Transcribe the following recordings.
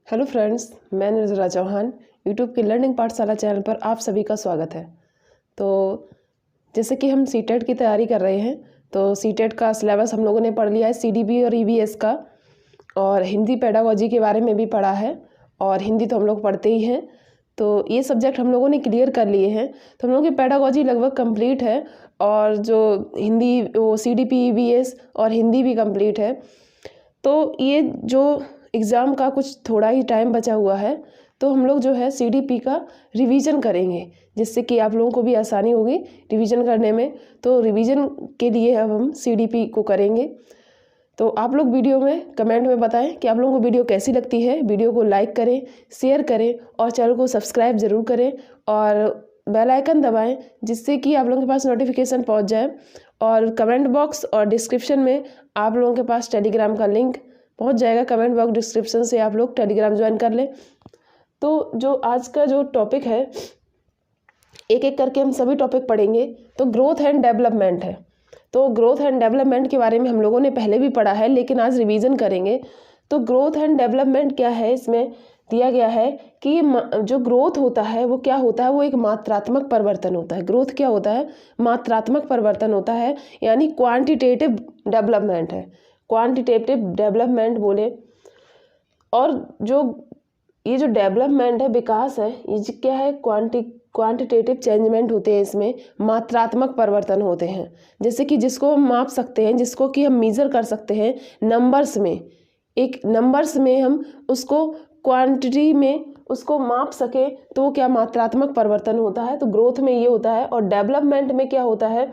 Hello friends, मैं निर्जरा Chauhan YouTube के लर्निंग पाठशाला चैनल पर आप सभी का स्वागत है। तो जैसे कि हम सीटेट की तैयारी कर रहे हैं, तो सीटेट का सिलेबस हम लोगों ने पढ़ लिया है, सीडीपी और ईवीएस का, और हिंदी पेडागोजी के बारे में भी पढ़ा है। और हिंदी तो हम लोग पढ़ते ही हैं, तो ये सब्जेक्ट हम लोगों ने क्लियर कर लिए हैं। तो हम लोगों की पेडागोजी लगभग कंप्लीट है, और जो हिंदी वो सीडीपी ईवीएस और हिंदी भी कंप्लीट है। तो ये जो एग्ज़ाम का कुछ थोड़ा ही टाइम बचा हुआ है, तो हम लोग जो है सीडीपी का रिवीजन करेंगे, जिससे कि आप लोगों को भी आसानी होगी रिवीजन करने में। तो रिवीजन के लिए अब हम सीडीपी को करेंगे। तो आप लोग वीडियो में कमेंट में बताएं कि आप लोगों को वीडियो कैसी लगती है। वीडियो को लाइक करें, शेयर करें और चैनल को सब्सक्राइब ज़रूर करें और बेल आइकन दबाएं, जिससे कि आप लोगों के पास नोटिफिकेशन पहुंच जाए। और कमेंट बॉक्स और डिस्क्रिप्शन में आप लोगों के पास टेलीग्राम का लिंक पहुंच जाएगा। कमेंट बॉक्स डिस्क्रिप्शन से आप लोग टेलीग्राम ज्वाइन कर लें। तो जो आज का जो टॉपिक है, एक एक करके हम सभी टॉपिक पढ़ेंगे। तो ग्रोथ एंड डेवलपमेंट है। तो ग्रोथ एंड डेवलपमेंट के बारे में हम लोगों ने पहले भी पढ़ा है, लेकिन आज रिवीजन करेंगे। तो ग्रोथ एंड डेवलपमेंट क्या है, इसमें दिया गया है कि ये जो ग्रोथ होता है वो क्या होता है, वो एक मात्रात्मक परिवर्तन होता है। ग्रोथ क्या होता है, मात्रात्मक परिवर्तन होता है, यानी क्वांटिटेटिव डेवलपमेंट है। क्वांटिटेटिव डेवलपमेंट बोले, और जो ये जो डेवलपमेंट है, विकास है, ये क्या है, क्वांटिटेटिव चेंजमेंट होते हैं। इसमें मात्रात्मक परिवर्तन होते हैं, जैसे कि जिसको हम माप सकते हैं, जिसको कि हम मेजर कर सकते हैं नंबर्स में। एक नंबर्स में हम उसको क्वांटिटी में उसको माप सके, तो वो क्या मात्रात्मक परिवर्तन होता है। तो ग्रोथ में ये होता है। और डेवलपमेंट में क्या होता है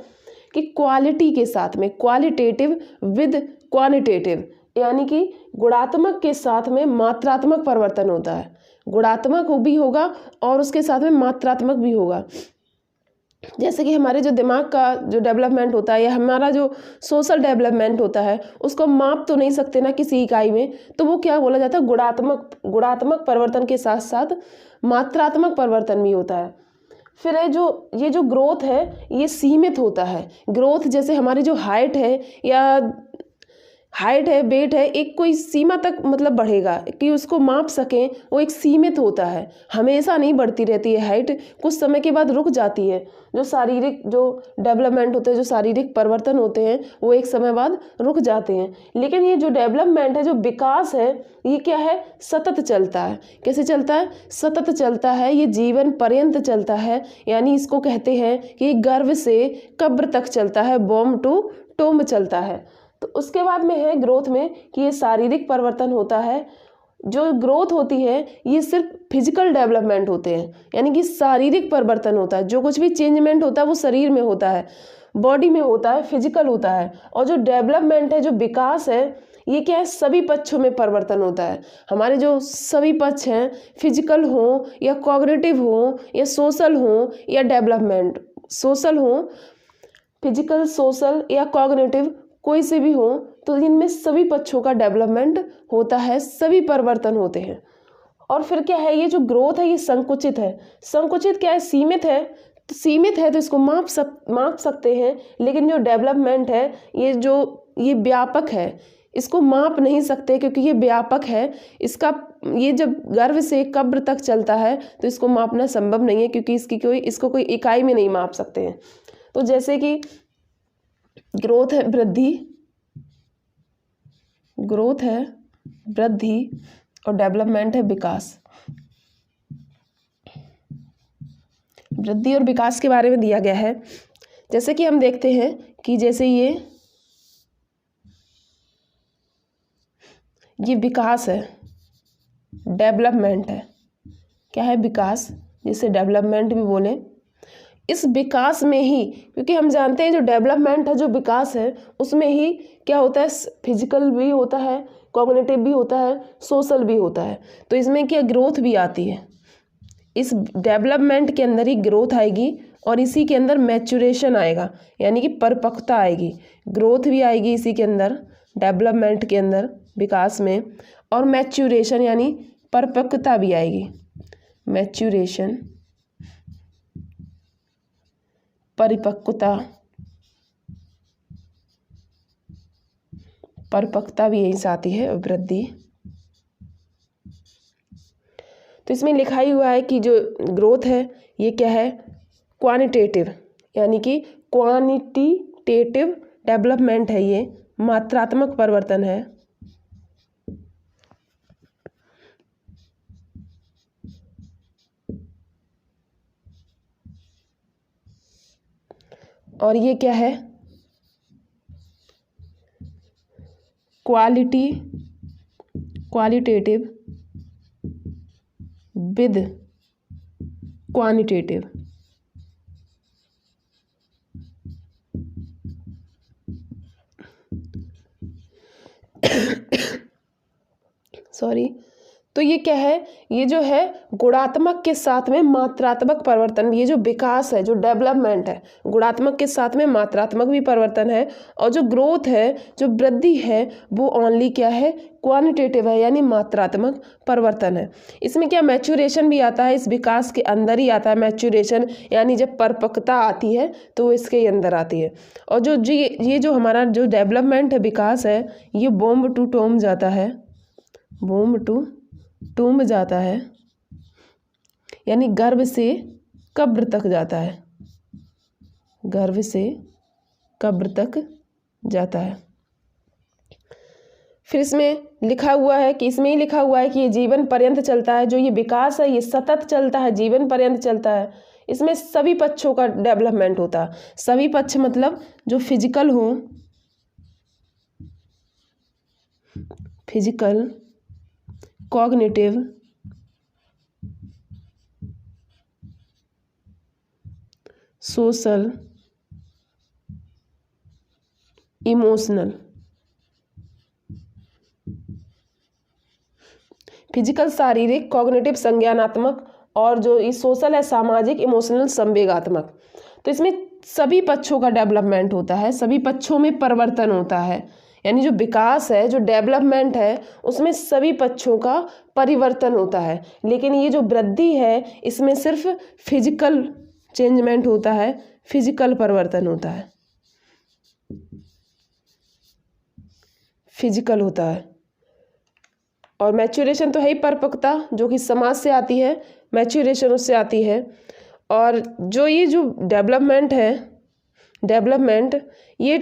कि क्वालिटी के साथ में, क्वालिटेटिव विद क्वांटिटेटिव, यानी कि गुणात्मक के साथ में मात्रात्मक परिवर्तन होता है। गुणात्मक भी होगा और उसके साथ में मात्रात्मक भी होगा। जैसे कि हमारे जो दिमाग का जो डेवलपमेंट होता है, या हमारा जो सोशल डेवलपमेंट होता है, उसको माप तो नहीं सकते ना किसी इकाई में, तो वो क्या बोला जाता है, गुणात्मक परिवर्तन के साथ साथ मात्रात्मक परिवर्तन भी होता है। फिर है जो ये जो ग्रोथ है, ये सीमित होता है। ग्रोथ जैसे हमारी जो हाइट है, वेट है, एक कोई सीमा तक मतलब बढ़ेगा कि उसको माप सकें, वो एक सीमित होता है। हमेशा नहीं बढ़ती रहती है हाइट, कुछ समय के बाद रुक जाती है। जो शारीरिक जो डेवलपमेंट होते हैं, जो शारीरिक परिवर्तन होते हैं, वो एक समय बाद रुक जाते हैं। लेकिन ये जो डेवलपमेंट है, जो विकास है, ये क्या है, सतत चलता है। कैसे चलता है, सतत चलता है, ये जीवन पर्यंत चलता है। यानी इसको कहते हैं कि गर्भ से कब्र तक चलता है, बॉम्ब टू टोम्ब चलता है। तो उसके बाद में है ग्रोथ में कि ये शारीरिक परिवर्तन होता है। जो ग्रोथ होती है, ये सिर्फ फिजिकल डेवलपमेंट होते हैं, यानी कि शारीरिक परिवर्तन होता है। जो कुछ भी चेंजमेंट होता है वो शरीर में होता है, बॉडी में होता है, फिजिकल होता है। और जो डेवलपमेंट है, जो विकास है, ये क्या है, सभी पक्षों में परिवर्तन होता है। हमारे जो सभी पक्ष हैं, फिजिकल हो या कॉग्निटिव हो या सोशल हो या डेवलपमेंट, सोशल हो, फिजिकल, सोशल या कॉग्निटिव, कोई से भी हो, तो इनमें सभी पक्षों का डेवलपमेंट होता है, सभी परिवर्तन होते हैं। और फिर क्या है, ये जो ग्रोथ है, ये संकुचित है। संकुचित क्या है, सीमित है। तो सीमित है तो इसको माप सकते हैं। लेकिन जो डेवलपमेंट है, ये व्यापक है, इसको माप नहीं सकते क्योंकि ये व्यापक है। ये जब गर्भ से कब्र तक चलता है, तो इसको मापना संभव नहीं है, क्योंकि इसको कोई इकाई में नहीं माप सकते हैं। तो जैसे कि ग्रोथ है वृद्धि और डेवलपमेंट है विकास। वृद्धि और विकास के बारे में दिया गया है। जैसे कि हम देखते हैं कि जैसे ये विकास है, डेवलपमेंट है। क्या है, विकास, जिसे डेवलपमेंट भी बोले। इस विकास में ही, क्योंकि हम जानते हैं जो डेवलपमेंट है, जो विकास है, उसमें ही क्या होता है, फिजिकल भी होता है, कॉग्निटिव भी होता है, सोशल भी होता है। तो इसमें क्या, ग्रोथ भी आती है। इस डेवलपमेंट के अंदर ही ग्रोथ आएगी, और इसी के अंदर मैच्योरेशन आएगा, यानी कि परिपक्वता आएगी। ग्रोथ भी आएगी इसी के अंदर, डेवलपमेंट के अंदर, विकास में। और मैच्योरेशन यानी परिपक्वता भी आएगी। मैच्योरेशन, परिपक्वता भी यहीं से आती है। वृद्धि तो इसमें लिखा ही हुआ है कि जो ग्रोथ है ये क्या है, क्वांटिटेटिव, यानी कि क्वांटिटेटिव डेवलपमेंट है, ये मात्रात्मक परिवर्तन है। और ये क्या है, क्वालिटेटिव विद क्वांटिटेटिव। सॉरी, तो ये क्या है, ये जो है गुणात्मक के साथ में मात्रात्मक परिवर्तन, ये जो विकास है, जो डेवलपमेंट है, गुणात्मक के साथ में मात्रात्मक भी परिवर्तन है। और जो ग्रोथ है, जो वृद्धि है, वो ओनली क्या है, क्वांटिटेटिव है, यानी मात्रात्मक परिवर्तन है। इसमें क्या मैच्योरेशन भी आता है, इस विकास के अंदर ही आता है मैच्योरेशन, यानी जब परिपक्वता आती है तो वो इसके अंदर आती है। और जो ये जो हमारा जो डेवलपमेंट है, विकास है, ये बॉम्ब टू टॉम जाता है, बॉम्ब टू टूम्ब जाता है, यानी गर्भ से कब्र तक जाता है, गर्भ से कब्र तक जाता है। फिर इसमें लिखा हुआ है कि इसमें ही लिखा हुआ है कि ये जीवन पर्यंत चलता है, जो ये विकास है ये सतत चलता है, जीवन पर्यंत चलता है। इसमें सभी पक्षों का डेवलपमेंट होता है, सभी पक्ष मतलब जो फिजिकल हो, physical, cognitive, social, emotional. Physical शारीरिक, कॉग्निटिव संज्ञानात्मक, और जो ये सोशल है सामाजिक, इमोशनल संवेगात्मक। तो इसमें सभी पक्षों का डेवलपमेंट होता है, सभी पक्षों में परिवर्तन होता है, यानी जो विकास है, जो डेवलपमेंट है, उसमें सभी पक्षों का परिवर्तन होता है। लेकिन ये जो वृद्धि है, इसमें सिर्फ फिजिकल चेंजमेंट होता है, फिजिकल परिवर्तन होता है, फिजिकल होता है। और मैच्योरेशन तो है ही परिपक्वता, जो कि समाज से आती है, मैच्योरेशन उससे आती है। और जो ये जो डेवलपमेंट है, डेवलपमेंट ये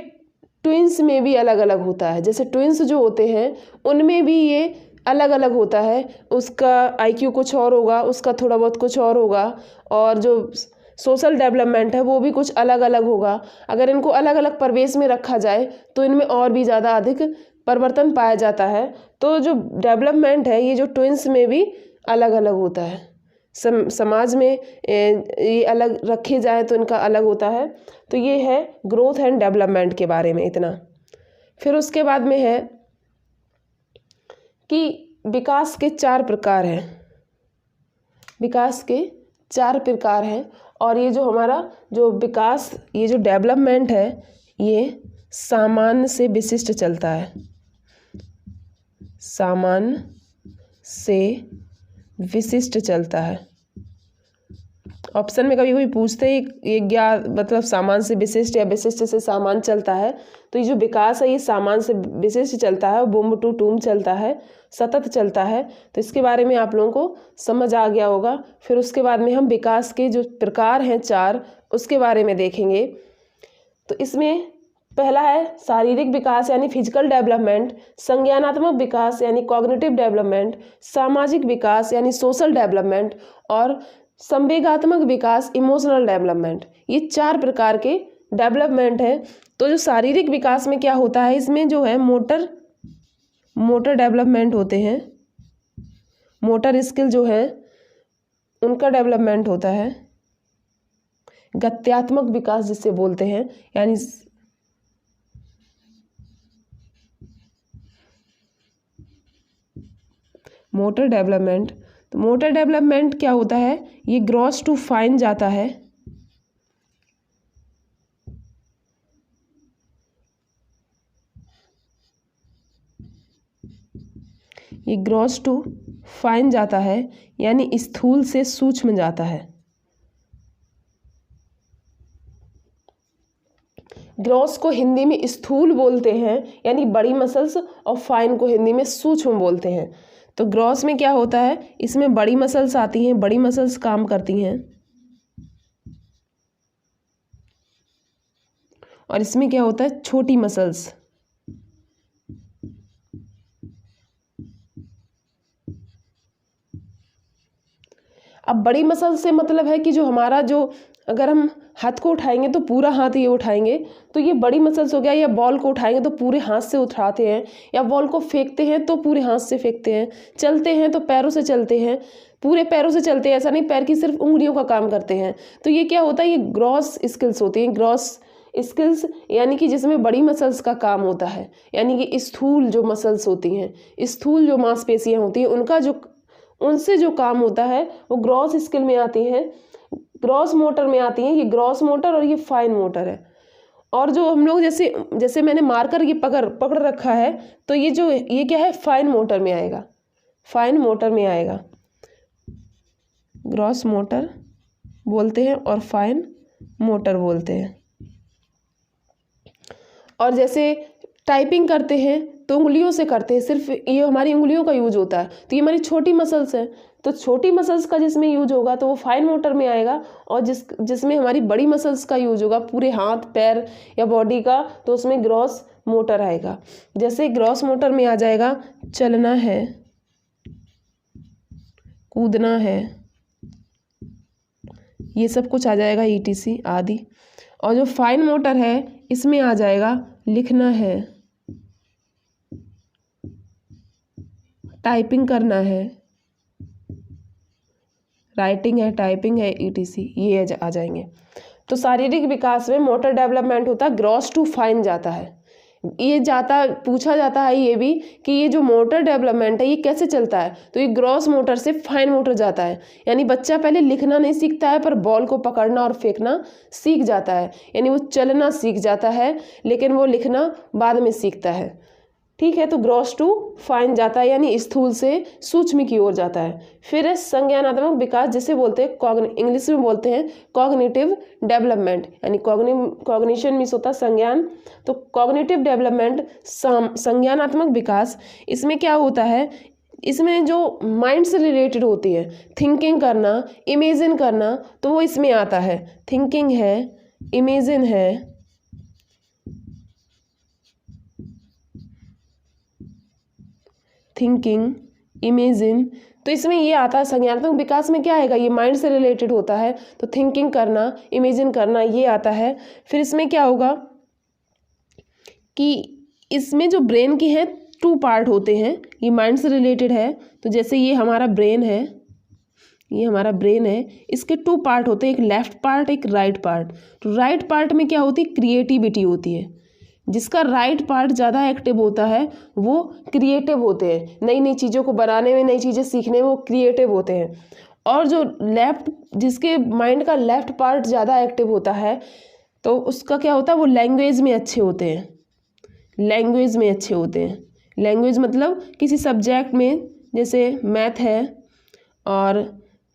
ट्विंस में भी अलग अलग होता है। जैसे ट्विंस जो होते हैं उनमें भी ये अलग अलग होता है, उसका IQ कुछ और होगा, उसका थोड़ा बहुत कुछ और होगा। और जो सोशल डेवलपमेंट है वो भी कुछ अलग अलग होगा। अगर इनको अलग अलग परिवेश में रखा जाए तो इनमें और भी ज़्यादा अधिक परिवर्तन पाया जाता है। तो जो डेवलपमेंट है ये जो ट्विंस में भी अलग अलग होता है, समाज में ये अलग रखे जाए तो इनका अलग होता है। तो ये है ग्रोथ एंड डेवलपमेंट के बारे में इतना। फिर उसके बाद में है कि विकास के 4 प्रकार हैं, विकास के 4 प्रकार हैं। और ये जो हमारा जो विकास, ये जो डेवलपमेंट है, ये सामान्य से विशिष्ट चलता है, सामान्य से विशिष्ट चलता है। ऑप्शन में कभी कभी पूछते हैं ये क्या मतलब सामान्य से विशिष्ट या विशिष्ट से सामान्य चलता है। तो ये जो विकास है ये सामान्य से विशिष्ट चलता है, बूम टू टूम चलता है, सतत चलता है। तो इसके बारे में आप लोगों को समझ आ गया होगा। फिर उसके बाद में हम विकास के जो प्रकार हैं 4, उसके बारे में देखेंगे। तो इसमें पहला है शारीरिक विकास यानी फिजिकल डेवलपमेंट, संज्ञानात्मक विकास यानी कॉग्निटिव डेवलपमेंट, सामाजिक विकास यानी सोशल डेवलपमेंट, और संवेगात्मक विकास इमोशनल डेवलपमेंट। ये 4 प्रकार के डेवलपमेंट है। तो जो शारीरिक विकास में क्या होता है, इसमें जो है मोटर डेवलपमेंट होते हैं, मोटर स्किल जो है उनका डेवलपमेंट होता है। गत्यात्मक विकास जिसे बोलते हैं, यानी मोटर डेवलपमेंट। तो मोटर डेवलपमेंट क्या होता है, ये ग्रॉस टू फाइन जाता है, ये ग्रॉस टू फाइन जाता है, यानी स्थूल से सूक्ष्म जाता है। ग्रॉस को हिंदी में स्थूल बोलते हैं, यानी बड़ी मसल्स, और फाइन को हिंदी में सूक्ष्म बोलते हैं। तो ग्रॉस में क्या होता है, इसमें बड़ी मसल्स आती हैं, बड़ी मसल्स काम करती हैं, और इसमें क्या होता है, छोटी मसल्स। अब बड़ी मसल से मतलब है कि जो हमारा जो, अगर हम हाथ को उठाएंगे तो पूरा हाथ ये उठाएंगे तो ये बड़ी मसल्स हो गया, या बॉल को उठाएंगे तो पूरे हाथ से उठाते हैं, या बॉल को फेंकते हैं तो पूरे हाथ से फेंकते हैं, चलते हैं तो पैरों से चलते हैं, पूरे पैरों से चलते हैं, ऐसा नहीं पैर की सिर्फ उंगलियों का काम करते हैं। तो ये क्या होता है, ये ग्रॉस स्किल्स होती हैं। ग्रॉस स्किल्स यानी कि जिसमें बड़ी मसल्स का काम होता है, यानी कि स्थूल जो मसल्स होती हैं, स्थूल जो मांसपेशियां होती हैं, उनका जो, उनसे जो काम होता है वो ग्रॉस स्किल में आती हैं, ग्रॉस मोटर में आती हैं। ये ग्रॉस मोटर और ये फाइन मोटर है। और जो हम लोग जैसे जैसे मैंने मार्कर ये पकड़ रखा है, तो ये जो, ये क्या है, फाइन मोटर में आएगा, फाइन मोटर में आएगा। ग्रॉस मोटर बोलते हैं और फाइन मोटर बोलते हैं। और जैसे टाइपिंग करते हैं तो उंगलियों से करते हैं, सिर्फ ये हमारी उंगलियों का यूज होता है, तो ये हमारी छोटी मसल्स है, तो छोटी मसल्स का जिसमें यूज होगा तो वो फाइन मोटर में आएगा। और जिसमें हमारी बड़ी मसल्स का यूज होगा, पूरे हाथ पैर या बॉडी का, तो उसमें ग्रॉस मोटर आएगा। जैसे ग्रॉस मोटर में आ जाएगा चलना है, कूदना है, ये सब कुछ आ जाएगा, ETC आदि। और जो फाइन मोटर है इसमें आ जाएगा लिखना है, टाइपिंग करना है, राइटिंग है, टाइपिंग है, ETC, ये आ जाएंगे। तो शारीरिक विकास में मोटर डेवलपमेंट होता है, ग्रॉस टू फाइन जाता है। ये पूछा जाता है ये भी कि ये जो मोटर डेवलपमेंट है ये कैसे चलता है, तो ये ग्रॉस मोटर से फाइन मोटर जाता है। यानी बच्चा पहले लिखना नहीं सीखता है, पर बॉल को पकड़ना और फेंकना सीख जाता है, यानी वो चलना सीख जाता है, लेकिन वो लिखना बाद में सीखता है। ठीक है, तो ग्रॉस टू फाइन जाता है, यानी स्थूल से सूक्ष्म की ओर जाता है। फिर है संज्ञानात्मक विकास, जिसे बोलते हैं इंग्लिश में बोलते हैं कॉग्निटिव डेवलपमेंट, यानी कॉग्निशन मीन्स होता है संज्ञान, तो कॉग्निटिव डेवलपमेंट संज्ञानात्मक विकास। इसमें क्या होता है, इसमें जो माइंड से रिलेटेड होती है, थिंकिंग करना, इमेजिन करना, तो वो इसमें आता है। थिंकिंग है, इमेजिन है, थिंकिंग, इमेजिन, तो इसमें ये आता है। संज्ञानात्मक विकास में क्या आएगा, ये माइंड से रिलेटेड होता है, तो थिंकिंग करना, इमेजिन करना, ये आता है। फिर इसमें क्या होगा कि इसमें जो ब्रेन की है 2 पार्ट होते हैं, ये माइंड से रिलेटेड है, तो जैसे ये हमारा ब्रेन है, ये हमारा ब्रेन है, इसके 2 पार्ट होते हैं, एक लेफ्ट पार्ट, एक राइट पार्ट। तो राइट पार्ट में क्या होती है, क्रिएटिविटी होती है। जिसका राइट पार्ट ज़्यादा एक्टिव होता है वो क्रिएटिव होते हैं, नई नई चीज़ों को बनाने में, नई चीज़ें सीखने में वो क्रिएटिव होते हैं। और जो जिसके माइंड का लेफ्ट पार्ट ज़्यादा एक्टिव होता है, तो उसका क्या होता है, वो लैंग्वेज में अच्छे होते हैं, लैंग्वेज में अच्छे होते हैं। लैंग्वेज मतलब किसी सब्जेक्ट में, जैसे मैथ है और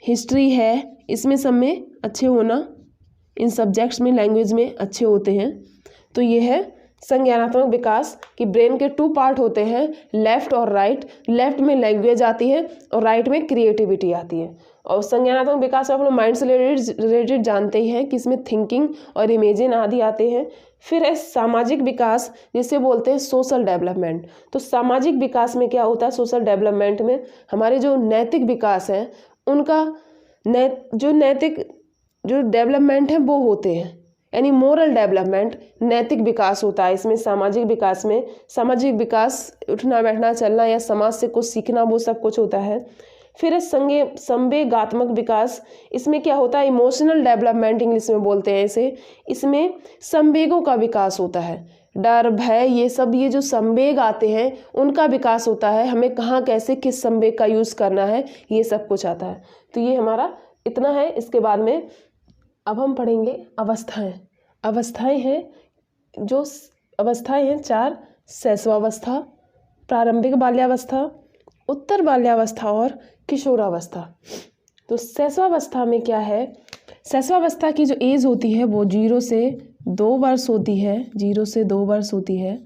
हिस्ट्री है, इसमें सब में अच्छे होना, इन सब्जेक्ट्स में लैंग्वेज में अच्छे होते हैं। तो ये है संज्ञानात्मक विकास कि ब्रेन के 2 पार्ट होते हैं, लेफ्ट और राइट। लेफ्ट में लैंग्वेज आती है और राइट में क्रिएटिविटी आती है। और संज्ञानात्मक विकास में आप लोग माइंड से रिलेटेड जानते ही हैं कि इसमें थिंकिंग और इमेजिन आदि आते हैं। फिर है सामाजिक विकास, जिसे बोलते हैं सोशल डेवलपमेंट। तो सामाजिक विकास में क्या होता है, सोशल डेवलपमेंट में हमारे जो नैतिक विकास है उनका नैतिक जो डेवलपमेंट है वो होते हैं, यानी मोरल डेवलपमेंट, नैतिक विकास होता है इसमें। सामाजिक विकास में सामाजिक विकास, उठना बैठना चलना या समाज से कुछ सीखना, वो सब कुछ होता है। फिर है संवेगात्मक विकास, इसमें क्या होता है, इमोशनल डेवलपमेंट इंग्लिश में बोलते हैं इसे। इसमें संवेगों का विकास होता है, डर, भय, ये सब, ये जो संवेग आते हैं उनका विकास होता है। हमें कहाँ कैसे किस संवेग का यूज़ करना है, ये सब कुछ आता है। तो ये हमारा इतना है। इसके बाद में अब हम पढ़ेंगे अवस्थाएं। अवस्थाएं हैं, जो अवस्थाएं हैं 4, शैशवावस्था, प्रारंभिक बाल्यावस्था, उत्तर बाल्यावस्था और किशोरावस्था। तो शैशवावस्था में क्या है, शैशवावस्था की जो एज होती है वो 0 से 2 वर्ष होती है, 0 से 2 वर्ष होती है।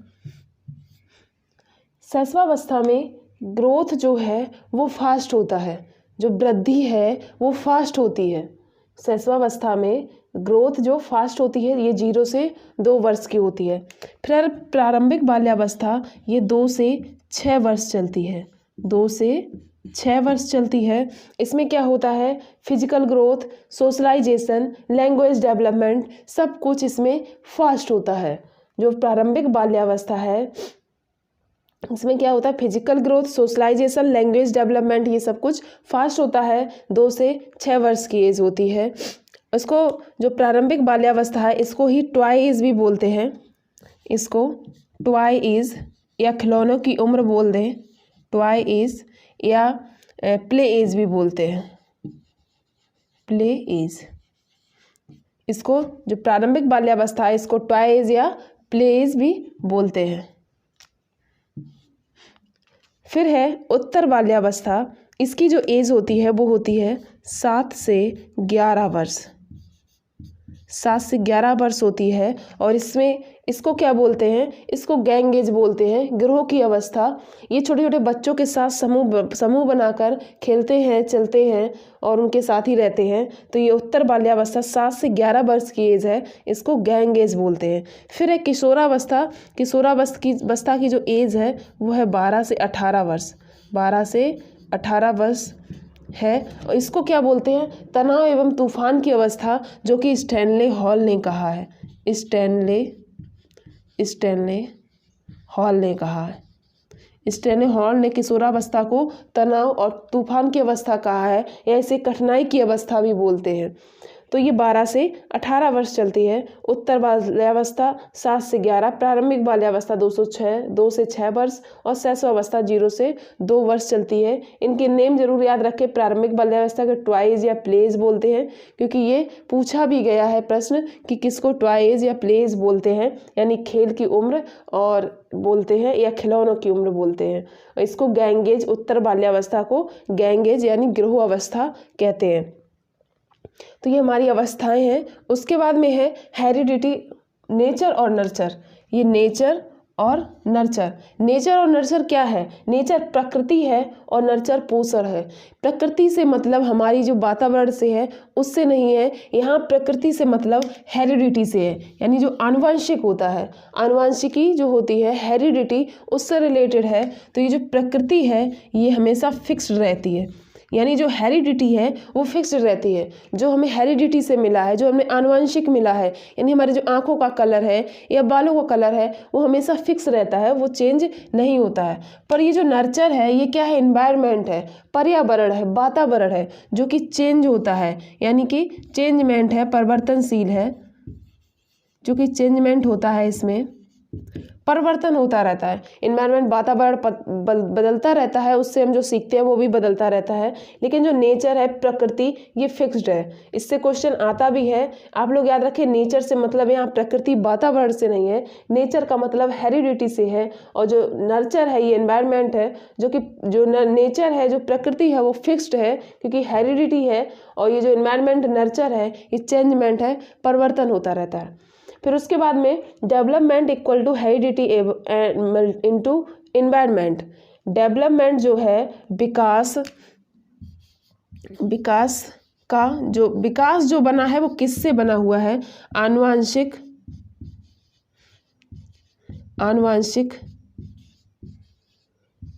शैशवावस्था में ग्रोथ जो है वो फास्ट होता है, जो वृद्धि है वो फास्ट होती है। शैशवावस्था में ग्रोथ जो फास्ट होती है ये 0 से 2 वर्ष की होती है। फिर प्रारंभिक बाल्यावस्था ये 2 से 6 वर्ष चलती है, 2 से 6 वर्ष चलती है। इसमें क्या होता है, physical growth, socialisation, language development, सब कुछ इसमें फास्ट होता है। जो प्रारंभिक बाल्यावस्था है इसमें क्या होता है, physical growth, socialisation, language development, ये सब कुछ फास्ट होता है। 2 से 6 वर्ष की एज होती है। इसको जो प्रारंभिक बाल्यावस्था है इसको ही टॉय एज भी बोलते हैं, इसको टॉय एज या खिलौनों की उम्र बोल दें, टॉय एज या प्ले एज भी बोलते हैं, प्ले एज। इसको जो प्रारंभिक बाल्यावस्था है इसको टॉय एज या प्ले एज भी बोलते हैं। फिर है उत्तर बाल्यावस्था। इसकी जो एज होती है वो होती है 7 से 11 वर्ष, 7 से 11 वर्ष होती है। और इसमें इसको क्या बोलते हैं, इसको गैंग एज बोलते हैं, गिरोह की अवस्था। ये छोटे छोटे बच्चों के साथ समूह बनाकर खेलते हैं, चलते हैं और उनके साथ ही रहते हैं। तो ये उत्तर बाल्यावस्था 7 से 11 वर्ष की एज है, इसको गैंग एज बोलते हैं। फिर है किशोरावस्था। किशोरावस्था की जो एज है वो है 12 से 18 वर्ष, 12 से 18 वर्ष है। और इसको क्या बोलते हैं, तनाव एवं तूफान की अवस्था, जो कि स्टैनले हॉल ने कहा है, स्टैनले हॉल ने कहा है। स्टैनले हॉल ने किशोरावस्था को तनाव और तूफान की अवस्था कहा है, या इसे कठिनाई की अवस्था भी बोलते हैं। तो ये 12 से 18 वर्ष चलती है। उत्तर बाल्यावस्था 7 से 11, प्रारंभिक बाल्यावस्था 2 से 6 वर्ष और शैशवावस्था 0 से 2 वर्ष चलती है। इनके नेम जरूर याद रखें। प्रारंभिक बाल्यावस्था को टॉयज या प्लेज बोलते हैं, क्योंकि ये पूछा भी गया है प्रश्न कि किसको टॉयज या प्लेज बोलते हैं, यानी खेल की उम्र और बोलते हैं या खिलौनों की उम्र बोलते हैं। इसको गैंगेज, उत्तर बाल्यावस्था को गैंगेज यानी गिरोह अवस्था कहते हैं। तो ये हमारी अवस्थाएं हैं। उसके बाद में है हेरिडिटी, नेचर और नर्चर। ये नेचर और नर्चर, नेचर और नर्चर क्या है, नेचर प्रकृति है और नर्चर पोषण है। प्रकृति से मतलब हमारी जो वातावरण से है उससे नहीं है, यहाँ प्रकृति से मतलब हेरिडिटी से है, यानी जो आनुवंशिक होता है, आनुवंशिकी जो होती है हेरिडिटी उससे रिलेटेड है। तो ये जो प्रकृति है ये हमेशा फिक्स्ड रहती है, यानी जो हेरिडिटी है वो फिक्स्ड रहती है। जो हमें हेरिडिटी से मिला है, जो हमें आनुवंशिक मिला है, यानी हमारे जो आंखों का कलर है या बालों का कलर है वो हमेशा फिक्स रहता है, वो चेंज नहीं होता है। पर ये जो नर्चर है ये क्या है, एनवायरनमेंट है, पर्यावरण है, वातावरण है, जो कि चेंज होता है, यानी कि चेंजमेंट है, परिवर्तनशील है, जो कि चेंजमेंट होता है, इसमें परिवर्तन होता रहता है। इन्वायरमेंट, वातावरण बदलता रहता है, उससे हम जो सीखते हैं वो भी बदलता रहता है। लेकिन जो नेचर है, प्रकृति, ये फिक्स्ड है। इससे क्वेश्चन आता भी है, आप लोग याद रखें। नेचर से मतलब यहाँ प्रकृति वातावरण से नहीं है, नेचर का मतलब हेरिडिटी से है। और जो नर्चर है ये एनवायरनमेंट है, जो कि जो नेचर है, जो प्रकृति है वो फिक्स्ड है क्योंकि हेरिडिटी है। और ये जो एनवायरनमेंट नर्चर है ये चेंजमेंट है, परिवर्तन होता रहता है। फिर उसके बाद में development equal to heredity into environment. Development जो है विकास का जो विकास जो बना है वो किससे बना हुआ है, आनुवंशिक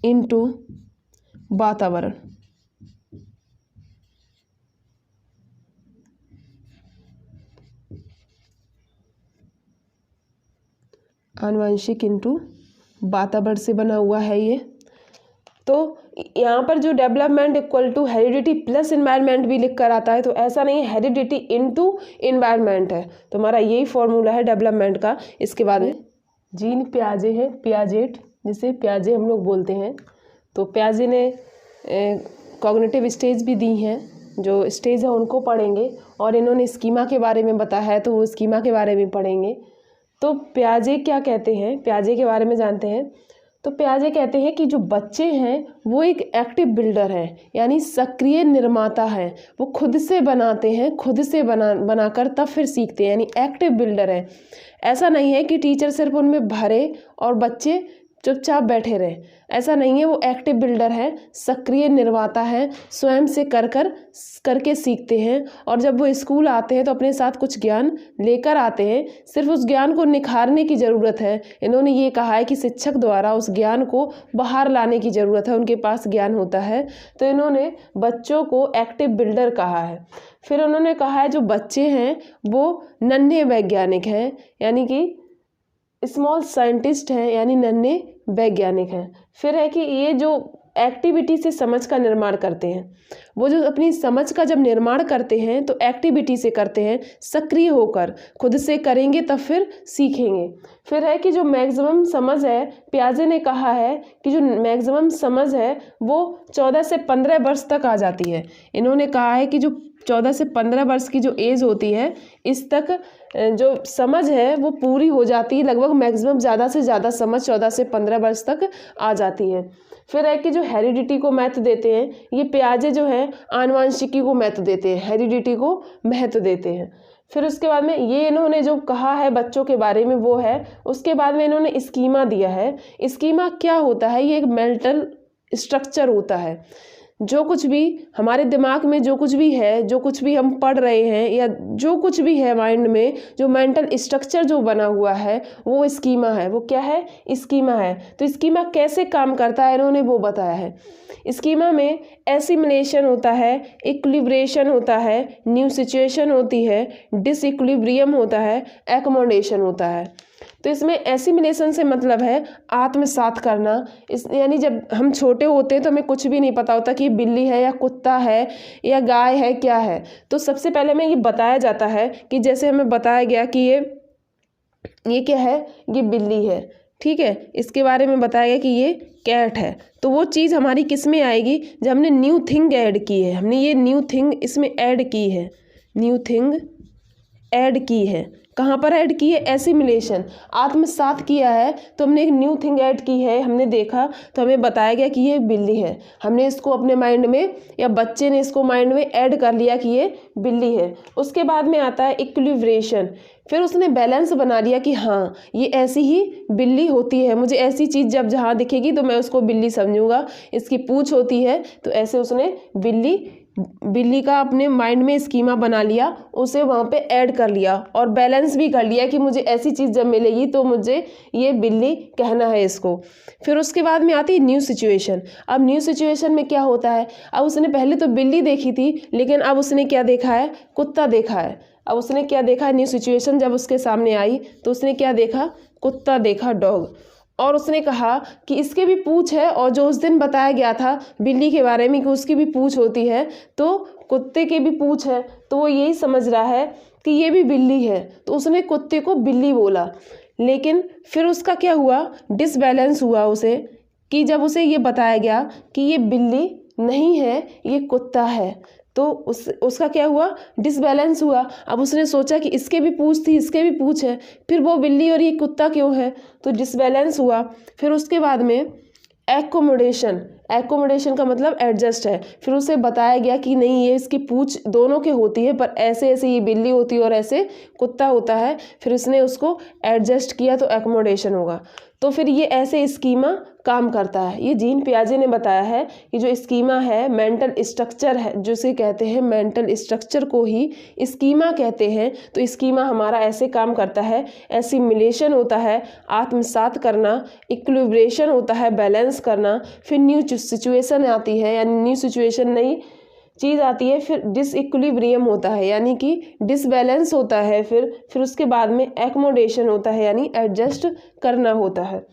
इनटू वातावरण। आनुवंशिक इनटू वातावरण से बना हुआ है ये। तो यहाँ पर जो development equal to heredity plus environment भी लिख कर आता है, तो ऐसा नहीं है, हेरिडिटी इनटू एनवायरनमेंट है। तो हमारा यही फॉर्मूला है डेवलपमेंट का। इसके बाद में जीन पियाजे है, पियाजेट, जिसे पियाजे हम लोग बोलते हैं। तो पियाजे ने कॉग्निटिव स्टेज भी दी हैं, जो स्टेज है उनको पढ़ेंगे। और इन्होंने स्कीमा के बारे में बताया है, तो वो स्कीमा के बारे में पढ़ेंगे। तो पियाजे क्या कहते हैं, पियाजे के बारे में जानते हैं। तो पियाजे कहते हैं कि जो बच्चे हैं वो एक एक्टिव बिल्डर है, यानी सक्रिय निर्माता है। वो खुद से बनाते हैं, खुद से बनाकर तब फिर सीखते हैं, यानी एक्टिव बिल्डर है। ऐसा नहीं है कि टीचर सिर्फ उनमें भरे और बच्चे चुपचाप बैठे रहें। ऐसा नहीं है, वो एक्टिव बिल्डर है, सक्रिय निर्माता है, स्वयं से करके सीखते हैं। और जब वो स्कूल आते हैं तो अपने साथ कुछ ज्ञान लेकर आते हैं, सिर्फ उस ज्ञान को निखारने की ज़रूरत है। इन्होंने ये कहा है कि शिक्षक द्वारा उस ज्ञान को बाहर लाने की ज़रूरत है, उनके पास ज्ञान होता है। तो इन्होंने बच्चों को एक्टिव बिल्डर कहा है। फिर उन्होंने कहा है जो बच्चे हैं वो नन्हे वैज्ञानिक हैं, यानी कि स्मॉल साइंटिस्ट हैं, यानी नन्हे वैज्ञानिक हैं। फिर है कि ये जो एक्टिविटी से समझ का निर्माण करते हैं, वो जो अपनी समझ का जब निर्माण करते हैं तो एक्टिविटी से करते हैं, सक्रिय होकर खुद से करेंगे तब फिर सीखेंगे। फिर है कि जो मैक्सिमम समझ है, पियाजे ने कहा है कि जो मैक्सिमम समझ है वो 14 से 15 वर्ष तक आ जाती है। इन्होंने कहा है कि जो 14 से 15 वर्ष की जो एज होती है, इस तक जो समझ है वो पूरी हो जाती है, लगभग मैक्सिमम ज़्यादा से ज़्यादा समझ 14 से 15 वर्ष तक आ जाती है। फिर है कि जो हेरिडिटी को महत्व देते हैं, ये पियाजे जो है आनुवंशिकी को महत्व देते हैं, हेरिडिटी को महत्व देते हैं। फिर उसके बाद में ये इन्होंने जो कहा है बच्चों के बारे में वो है, उसके बाद में इन्होंने स्कीमा दिया है। स्कीमा क्या होता है? ये एक मेंटल स्ट्रक्चर होता है। जो कुछ भी हमारे दिमाग में जो कुछ भी है, जो कुछ भी हम पढ़ रहे हैं या जो कुछ भी है माइंड में, जो मेंटल स्ट्रक्चर जो बना हुआ है वो स्कीमा है। वो क्या है? स्कीमा है। तो स्कीमा कैसे काम करता है इन्होंने वो बताया है। स्कीमा में एसिमिलेशन होता है, इक्विलिब्रेशन होता है, न्यू सिचुएशन होती है, डिसइक्विलिब्रियम होता है, एकोमोडेशन होता है। तो इसमें एसिमिलेशन से मतलब है आत्मसात करना। यानी जब हम छोटे होते हैं तो हमें कुछ भी नहीं पता होता कि बिल्ली है या कुत्ता है या गाय है, क्या है। तो सबसे पहले हमें ये बताया जाता है कि जैसे हमें बताया गया कि ये क्या है, ये बिल्ली है, ठीक है। इसके बारे में बताया गया कि ये कैट है। तो वो चीज़ हमारी किस में आएगी? जब हमने न्यू थिंग ऐड की है, हमने ये न्यू थिंग इसमें ऐड की है, न्यू थिंग ऐड की है। कहाँ पर ऐड की है? एसिमिलेशन, आत्मसात किया है। तो हमने एक न्यू थिंग ऐड की है, हमने देखा तो हमें बताया गया कि ये बिल्ली है। हमने इसको अपने माइंड में या बच्चे ने इसको माइंड में ऐड कर लिया कि ये बिल्ली है। उसके बाद में आता है इक्विलिब्रेशन। फिर उसने बैलेंस बना लिया कि हाँ ये ऐसी ही बिल्ली होती है, मुझे ऐसी चीज़ जब जहाँ दिखेगी तो मैं उसको बिल्ली समझूंगा। इसकी पूंछ होती है तो ऐसे उसने बिल्ली का अपने माइंड में स्कीमा बना लिया, उसे वहाँ पे ऐड कर लिया और बैलेंस भी कर लिया कि मुझे ऐसी चीज़ जब मिलेगी तो मुझे ये बिल्ली कहना है इसको। फिर उसके बाद में आती है न्यू सिचुएशन। अब न्यू सिचुएशन में क्या होता है? अब उसने पहले तो बिल्ली देखी थी, लेकिन अब उसने क्या देखा है? कुत्ता देखा है। अब उसने क्या देखा है? न्यू सिचुएशन जब उसके सामने आई तो उसने क्या देखा? कुत्ता देखा, डॉग। और उसने कहा कि इसके भी पूंछ है, और जो उस दिन बताया गया था बिल्ली के बारे में कि उसकी भी पूंछ होती है, तो कुत्ते की भी पूंछ है। तो वो यही समझ रहा है कि ये भी बिल्ली है, तो उसने कुत्ते को बिल्ली बोला। लेकिन फिर उसका क्या हुआ? डिसबैलेंस हुआ उसे, कि जब उसे ये बताया गया कि ये बिल्ली नहीं है, ये कुत्ता है, तो उसका क्या हुआ? डिसबैलेंस हुआ। अब उसने सोचा कि इसके भी पूंछ थी, इसके भी पूंछ है, फिर वो बिल्ली और ये कुत्ता क्यों है? तो डिसबैलेंस हुआ। फिर उसके बाद में एकोमोडेशन का मतलब एडजस्ट है। फिर उसे बताया गया कि नहीं, ये इसकी पूंछ दोनों के होती है, पर ऐसे ऐसे ये बिल्ली होती है और ऐसे कुत्ता होता है। फिर उसने उसको एडजस्ट किया तो एकोमोडेशन होगा। तो फिर ये ऐसे स्कीमा काम करता है। ये जीन पियाजे ने बताया है कि जो स्कीमा है मेंटल स्ट्रक्चर है, जिसे कहते हैं मेंटल स्ट्रक्चर को ही स्कीमा कहते हैं। तो स्कीमा हमारा ऐसे काम करता है, एसिमिलेशन होता है, आत्मसात करना, इक्विलिब्रेशन होता है, बैलेंस करना। फिर न्यू सिचुएशन आती है, यानी न्यू सिचुएशन नई चीज़ आती है। फिर डिसइक्विलिब्रियम होता है, यानी कि डिसबैलेंस होता है। फिर उसके बाद में एकोमोडेशन होता है, यानी एडजस्ट करना होता है।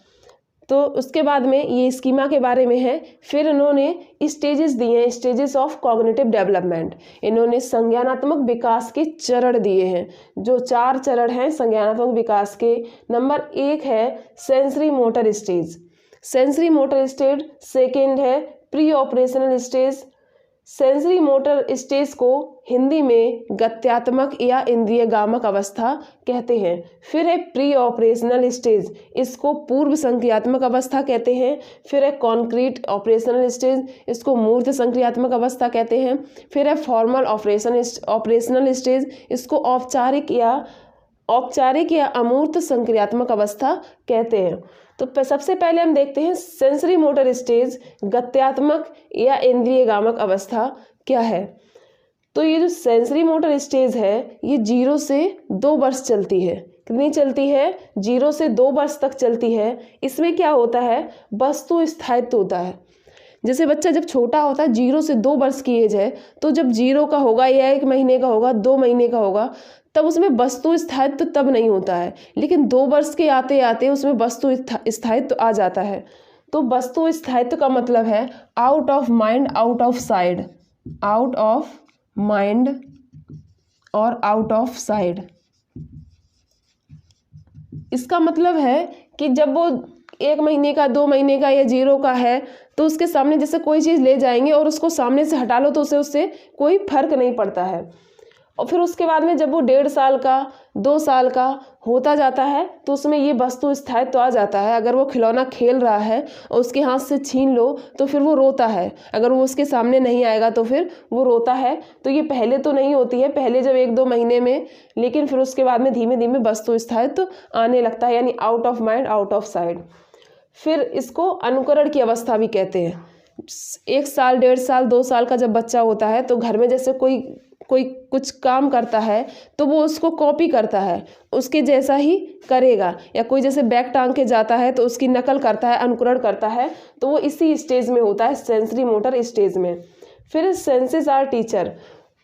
तो उसके बाद में ये स्कीमा के बारे में है। फिर इन्होंने स्टेजेस दिए हैं, स्टेजेस ऑफ कॉग्निटिव डेवलपमेंट। इन्होंने संज्ञानात्मक विकास के चरण दिए हैं। जो 4 चरण हैं संज्ञानात्मक विकास के। नंबर 1 है sensory motor stage. Sensory motor stage. Second है preoperational stage. Sensory motor stage को हिंदी में गत्यात्मक या इंद्रियगामक अवस्था कहते हैं। फिर है प्री ऑपरेशनल स्टेज, इसको पूर्व संक्रियात्मक अवस्था कहते हैं। फिर है कॉन्क्रीट ऑपरेशनल स्टेज, इसको मूर्त संक्रियात्मक अवस्था कहते हैं। फिर है फॉर्मल ऑपरेशनल स्टेज, इसको औपचारिक या अमूर्त संक्रियात्मक अवस्था कहते हैं। तो सबसे पहले हम देखते हैं सेंसरी मोटर स्टेज, गत्यात्मक या इंद्रियगामक अवस्था क्या है। तो ये जो सेंसरी मोटर स्टेज है ये 0 से 2 वर्ष चलती है। कितनी चलती है? 0 से 2 वर्ष तक चलती है। इसमें क्या होता है? वस्तु स्थायित्व होता है। जैसे बच्चा जब छोटा होता है, 0 से 2 वर्ष की एज है, तो जब 0 का होगा या 1 महीने का होगा, 2 महीने का होगा, तब उसमें वस्तु स्थायित्व तब नहीं होता है। लेकिन 2 वर्ष के आते आते उसमें वस्तु स्थायित्व आ जाता है। तो वस्तु स्थायित्व का मतलब है out of mind, out of side, out of mind और आउट ऑफ साइड। इसका मतलब है कि जब वो 1 महीने का, 2 महीने का या 0 का है, तो उसके सामने जैसे कोई चीज़ ले जाएंगे और उसको सामने से हटा लो तो उससे कोई फर्क नहीं पड़ता है। और फिर उसके बाद में जब वो 1.5 साल का, 2 साल का होता जाता है तो उसमें ये वस्तु स्थायित्व आ जाता है। अगर वो खिलौना खेल रहा है और उसके हाथ से छीन लो तो फिर वो रोता है। अगर वो उसके सामने नहीं आएगा तो फिर वो रोता है। तो ये पहले तो नहीं होती है, पहले जब 1-2 महीने में, लेकिन फिर उसके बाद में धीमे धीमे वस्तु स्थायित्व आने लगता है, यानी out of mind, out of side. फिर इसको अनुकरण की अवस्था भी कहते हैं। 1 साल, 1.5 साल, 2 साल का जब बच्चा होता है तो घर में जैसे कोई कुछ काम करता है तो वो उसको कॉपी करता है, उसके जैसा ही करेगा। या कोई जैसे बैग टांग के जाता है तो उसकी नकल करता है, अनुकरण करता है। तो वो इसी स्टेज में होता है, सेंसरी मोटर स्टेज में। फिर सेंसेस आर टीचर,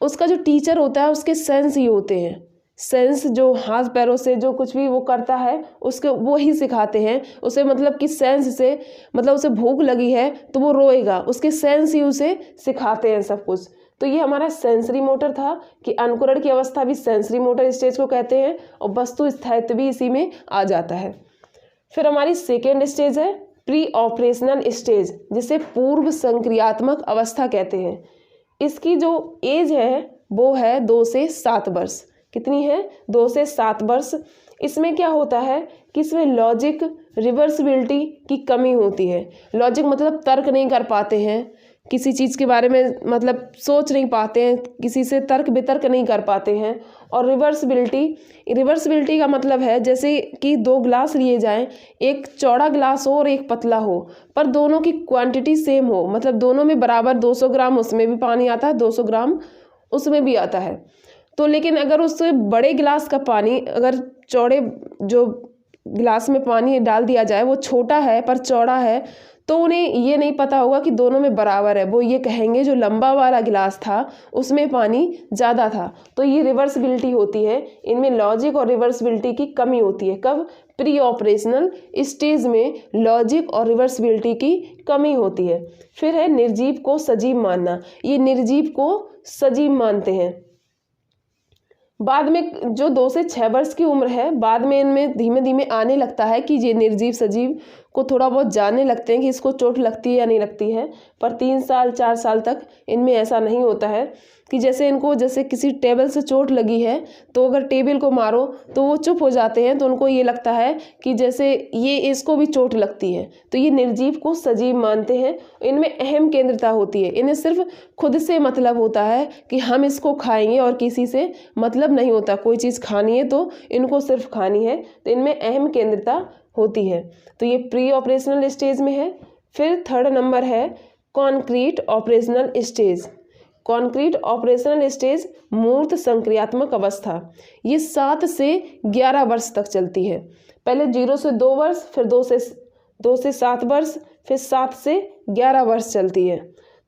उसका जो टीचर होता है उसके सेंस ही होते हैं। सेंस जो हाथ पैरों से जो कुछ भी वो करता है उसके वो ही सिखाते हैं उसे। मतलब कि सेंस से, मतलब उसे भूख लगी है तो वो रोएगा, उसके सेंस ही उसे सिखाते हैं सब कुछ। तो ये हमारा सेंसरी मोटर था कि अनुकरण की अवस्था भी सेंसरी मोटर स्टेज को कहते हैं और वस्तु स्थायित्व भी इसी में आ जाता है। फिर हमारी सेकेंड स्टेज है प्री ऑपरेशनल स्टेज, जिसे पूर्व संक्रियात्मक अवस्था कहते हैं। इसकी जो एज है वो है 2 से 7 वर्ष। कितनी है? 2 से 7 वर्ष। इसमें क्या होता है कि इसमें लॉजिक, रिवर्सिबिलिटी की कमी होती है। लॉजिक मतलब तर्क नहीं कर पाते हैं, किसी चीज़ के बारे में मतलब सोच नहीं पाते हैं, किसी से तर्क वितर्क नहीं कर पाते हैं। और रिवर्सिबिलिटी का मतलब है जैसे कि 2 ग्लास लिए जाएं, एक चौड़ा ग्लास हो और एक पतला हो, पर दोनों की क्वांटिटी सेम हो, मतलब दोनों में बराबर 200 ग्राम उसमें भी पानी आता है, 200 ग्राम उसमें भी आता है। तो लेकिन अगर उससे बड़े गिलास का पानी, अगर चौड़े जो गिलास में पानी डाल दिया जाए वो छोटा है पर चौड़ा है, तो उन्हें ये नहीं पता होगा कि दोनों में बराबर है। वो ये कहेंगे जो लंबा वाला गिलास था उसमें पानी ज़्यादा था। तो ये रिवर्सिबिलिटी होती है। इनमें लॉजिक और रिवर्सिबिलिटी की कमी होती है। कब? प्री ऑपरेशनल स्टेज में लॉजिक और रिवर्सिबिलिटी की कमी होती है। फिर है निर्जीव को सजीव मानना। ये निर्जीव को सजीव मानते हैं। बाद में जो 2 से 6 वर्ष की उम्र है, बाद में इनमें धीमे धीमे आने लगता है कि ये निर्जीव सजीव को थोड़ा बहुत जानने लगते हैं कि इसको चोट लगती है या नहीं लगती है। पर 3 साल 4 साल तक इनमें ऐसा नहीं होता है कि जैसे इनको जैसे किसी टेबल से चोट लगी है तो अगर टेबल को मारो तो वो चुप हो जाते हैं, तो उनको ये लगता है कि जैसे ये इसको भी चोट लगती है। तो ये निर्जीव को सजीव मानते हैं। इनमें अहम केंद्रता होती है। इन्हें सिर्फ खुद से मतलब होता है कि हम इसको खाएंगे और किसी से मतलब नहीं होता। कोई चीज़ खानी है तो इनको सिर्फ खानी है। तो इनमें अहम केंद्रता होती है। तो ये प्री ऑपरेशनल स्टेज में है। फिर 3rd नंबर है concrete operational stage. Concrete operational stage मूर्त संक्रियात्मक अवस्था। ये 7 से 11 वर्ष तक चलती है। पहले 0 से 2 वर्ष, फिर 2 से 7 वर्ष, फिर 7 से 11 वर्ष चलती है।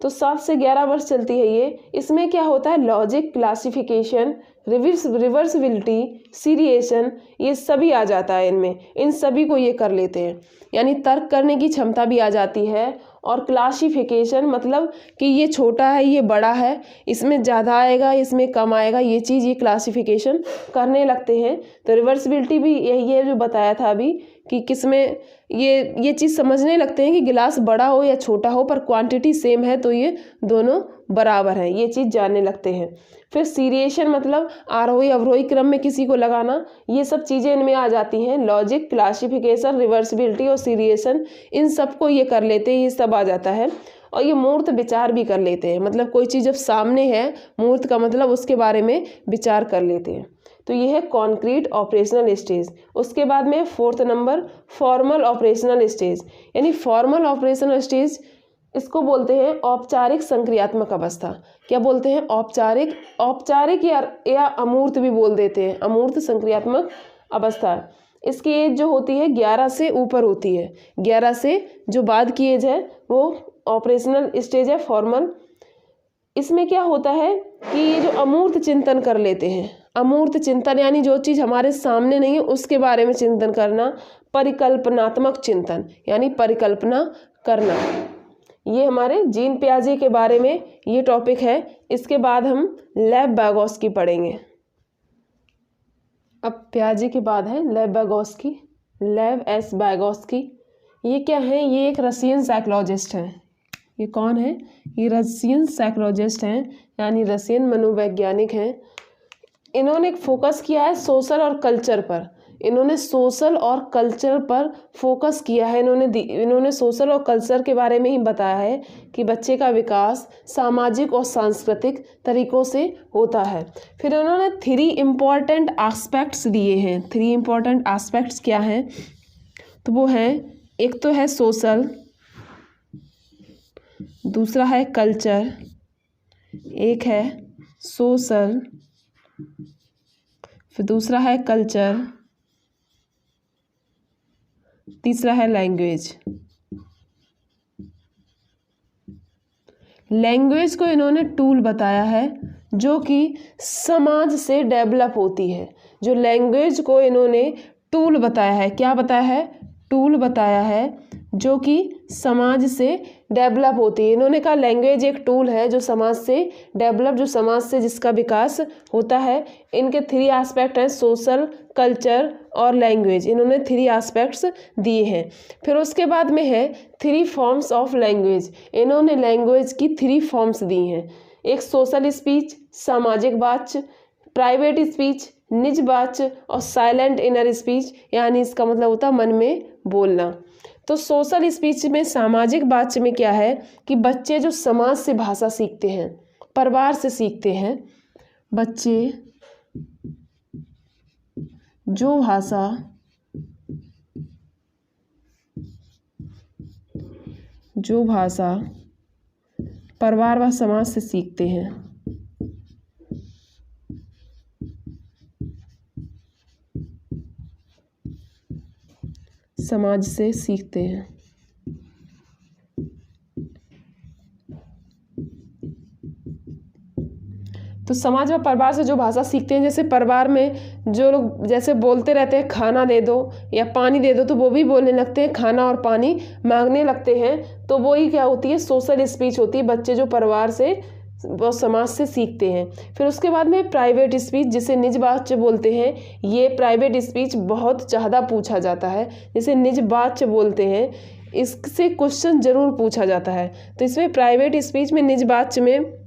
तो 7 से 11 वर्ष चलती है ये। इसमें क्या होता है? लॉजिक, क्लासिफिकेशन, रिवर्सिबिलिटी, सीरिएशन, ये सभी आ जाता है इनमें। इन सभी को ये कर लेते हैं, यानी तर्क करने की क्षमता भी आ जाती है। और क्लासिफिकेशन मतलब कि ये छोटा है, ये बड़ा है, इसमें ज़्यादा आएगा, इसमें कम आएगा, ये चीज़ ये क्लासिफिकेशन करने लगते हैं। तो रिवर्सिबिलिटी भी यही है जो बताया था अभी कि किसमें ये चीज़ समझने लगते हैं कि गिलास बड़ा हो या छोटा हो पर क्वांटिटी सेम है तो ये दोनों बराबर हैं, ये चीज़ जानने लगते हैं। फिर सीरिएशन मतलब आरोही अवरोही क्रम में किसी को लगाना, ये सब चीज़ें इनमें आ जाती हैं। लॉजिक, क्लासिफिकेशन, रिवर्सिबिलिटी और सीरिएशन, इन सब को ये कर लेते हैं, ये सब आ जाता है। और ये मूर्त विचार भी कर लेते हैं, मतलब कोई चीज़ जब सामने है, मूर्त का मतलब उसके बारे में विचार कर लेते हैं। तो ये है कॉन्क्रीट ऑपरेशनल स्टेज। उसके बाद में 4th number formal operational stage, यानी फॉर्मल ऑपरेशनल स्टेज इसको बोलते हैं औपचारिक संक्रियात्मक अवस्था। क्या बोलते हैं? औपचारिक या अमूर्त भी बोल देते हैं, अमूर्त संक्रियात्मक अवस्था। इसकी एज जो होती है 11 से ऊपर होती है, 11 से जो बाद की एज है वो ऑपरेशनल स्टेज है फॉर्मल। इसमें क्या होता है कि ये जो अमूर्त चिंतन कर लेते हैं, अमूर्त चिंतन यानी जो चीज़ हमारे सामने नहीं है उसके बारे में चिंतन करना, परिकल्पनात्मक चिंतन यानी परिकल्पना करना। ये हमारे जीन पियाजे के बारे में ये टॉपिक है। इसके बाद हम लेव वागोस्की पढ़ेंगे। अब पियाजे के बाद है लेव वागोस्की, लेव एस वागोस्की। ये क्या है? ये एक रशियन साइकोलॉजिस्ट हैं। ये कौन है? ये रशियन साइकोलॉजिस्ट हैं, यानी रशियन मनोवैज्ञानिक हैं। इन्होंने फोकस किया है सोशल और कल्चर पर। इन्होंने सोशल और कल्चर पर फोकस किया है। इन्होंने सोशल और कल्चर के बारे में ही बताया है कि बच्चे का विकास सामाजिक और सांस्कृतिक तरीकों से होता है। फिर उन्होंने 3 इम्पॉर्टेंट एस्पेक्ट्स दिए हैं। 3 इम्पॉर्टेंट एस्पेक्ट्स क्या हैं? तो वो है, एक तो है सोशल, दूसरा है कल्चर, एक है सोशल, फिर दूसरा है कल्चर, तीसरा है लैंग्वेज। लैंग्वेज को इन्होंने टूल बताया है जो कि समाज से डेवलप होती है। जो लैंग्वेज को इन्होंने टूल बताया है, क्या बताया है? टूल बताया है जो कि समाज से डेवलप होती है। इन्होंने कहा लैंग्वेज एक टूल है जो समाज से डेवलप, जो समाज से जिसका विकास होता है। इनके 3 एस्पेक्ट हैं, सोशल, कल्चर और लैंग्वेज। इन्होंने 3 एस्पेक्ट्स दिए हैं। फिर उसके बाद में है 3 फॉर्म्स ऑफ लैंग्वेज। इन्होंने लैंग्वेज की 3 फॉर्म्स दी हैं। एक सोशल स्पीच, सामाजिक वाच्य, प्राइवेट स्पीच, निज वाच्य, और साइलेंट इनर स्पीच, यानी इसका मतलब होता है मन में बोलना। तो सोशल स्पीच में, सामाजिक वाच्य में क्या है कि बच्चे जो समाज से भाषा सीखते हैं, परिवार से सीखते हैं, बच्चे जो भाषा परिवार व समाज से सीखते हैं, समाज से सीखते हैं। तो समाज व परिवार से जो भाषा सीखते हैं, जैसे परिवार में जो लोग जैसे बोलते रहते हैं खाना दे दो या पानी दे दो, तो वो भी बोलने लगते हैं, खाना और पानी मांगने लगते हैं। तो वो ही क्या होती है? सोशल स्पीच होती है। बच्चे जो परिवार से वो समाज से सीखते हैं। फिर उसके बाद में प्राइवेट स्पीच, जिसे निज वाच्य बोलते हैं। ये प्राइवेट स्पीच बहुत ज़्यादा पूछा जाता है। जिसे निज वाच्य बोलते हैं, इससे क्वेश्चन जरूर पूछा जाता है। तो इसमें प्राइवेट स्पीच में, निज वाच्य में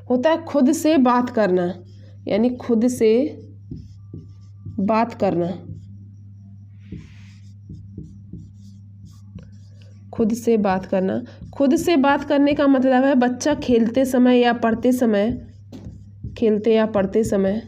होता है खुद से बात करना, यानी खुद से बात करना। खुद से बात करना, खुद से बात करने का मतलब है बच्चा खेलते समय या पढ़ते समय, खेलते या पढ़ते समय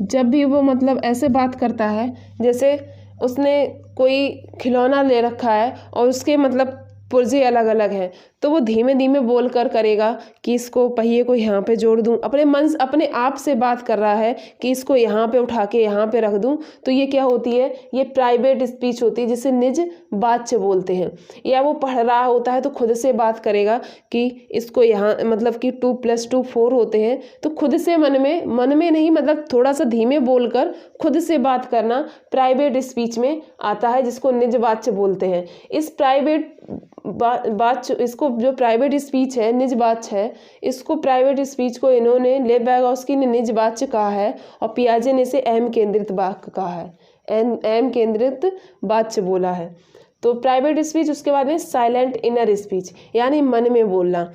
जब भी वो मतलब ऐसे बात करता है, जैसे उसने कोई खिलौना ले रखा है और उसके मतलब पुर्जे अलग अलग हैं, तो वो धीमे धीमे बोल कर करेगा कि इसको पहिए को यहाँ पे जोड़ दूँ। अपने आप से बात कर रहा है कि इसको यहाँ पे उठा के यहाँ पे रख दूँ। तो ये क्या होती है? ये प्राइवेट स्पीच होती है, जिसे निज वाच्य बोलते हैं। या वो पढ़ रहा होता है तो खुद से बात करेगा कि इसको यहाँ, मतलब कि 2 + 2 4 होते हैं, तो खुद से मन में नहीं, मतलब थोड़ा सा धीमे बोलकर खुद से बात करना प्राइवेट स्पीच में आता है, जिसको निज वाच्य बोलते हैं। इस प्राइवेट वाच्य, इसको जो प्राइवेट स्पीच है, निज वाच्य है, इसको प्राइवेट स्पीच को इन्होंने, लेव वागोस्की ने निज वाच्य कहा है और पियाजे ने इसे अहम केंद्रित वाक्य कहा है, अहम केंद्रित वाच्य बोला है। तो प्राइवेट स्पीच। उसके बाद में साइलेंट इनर स्पीच, यानी मन में बोलना।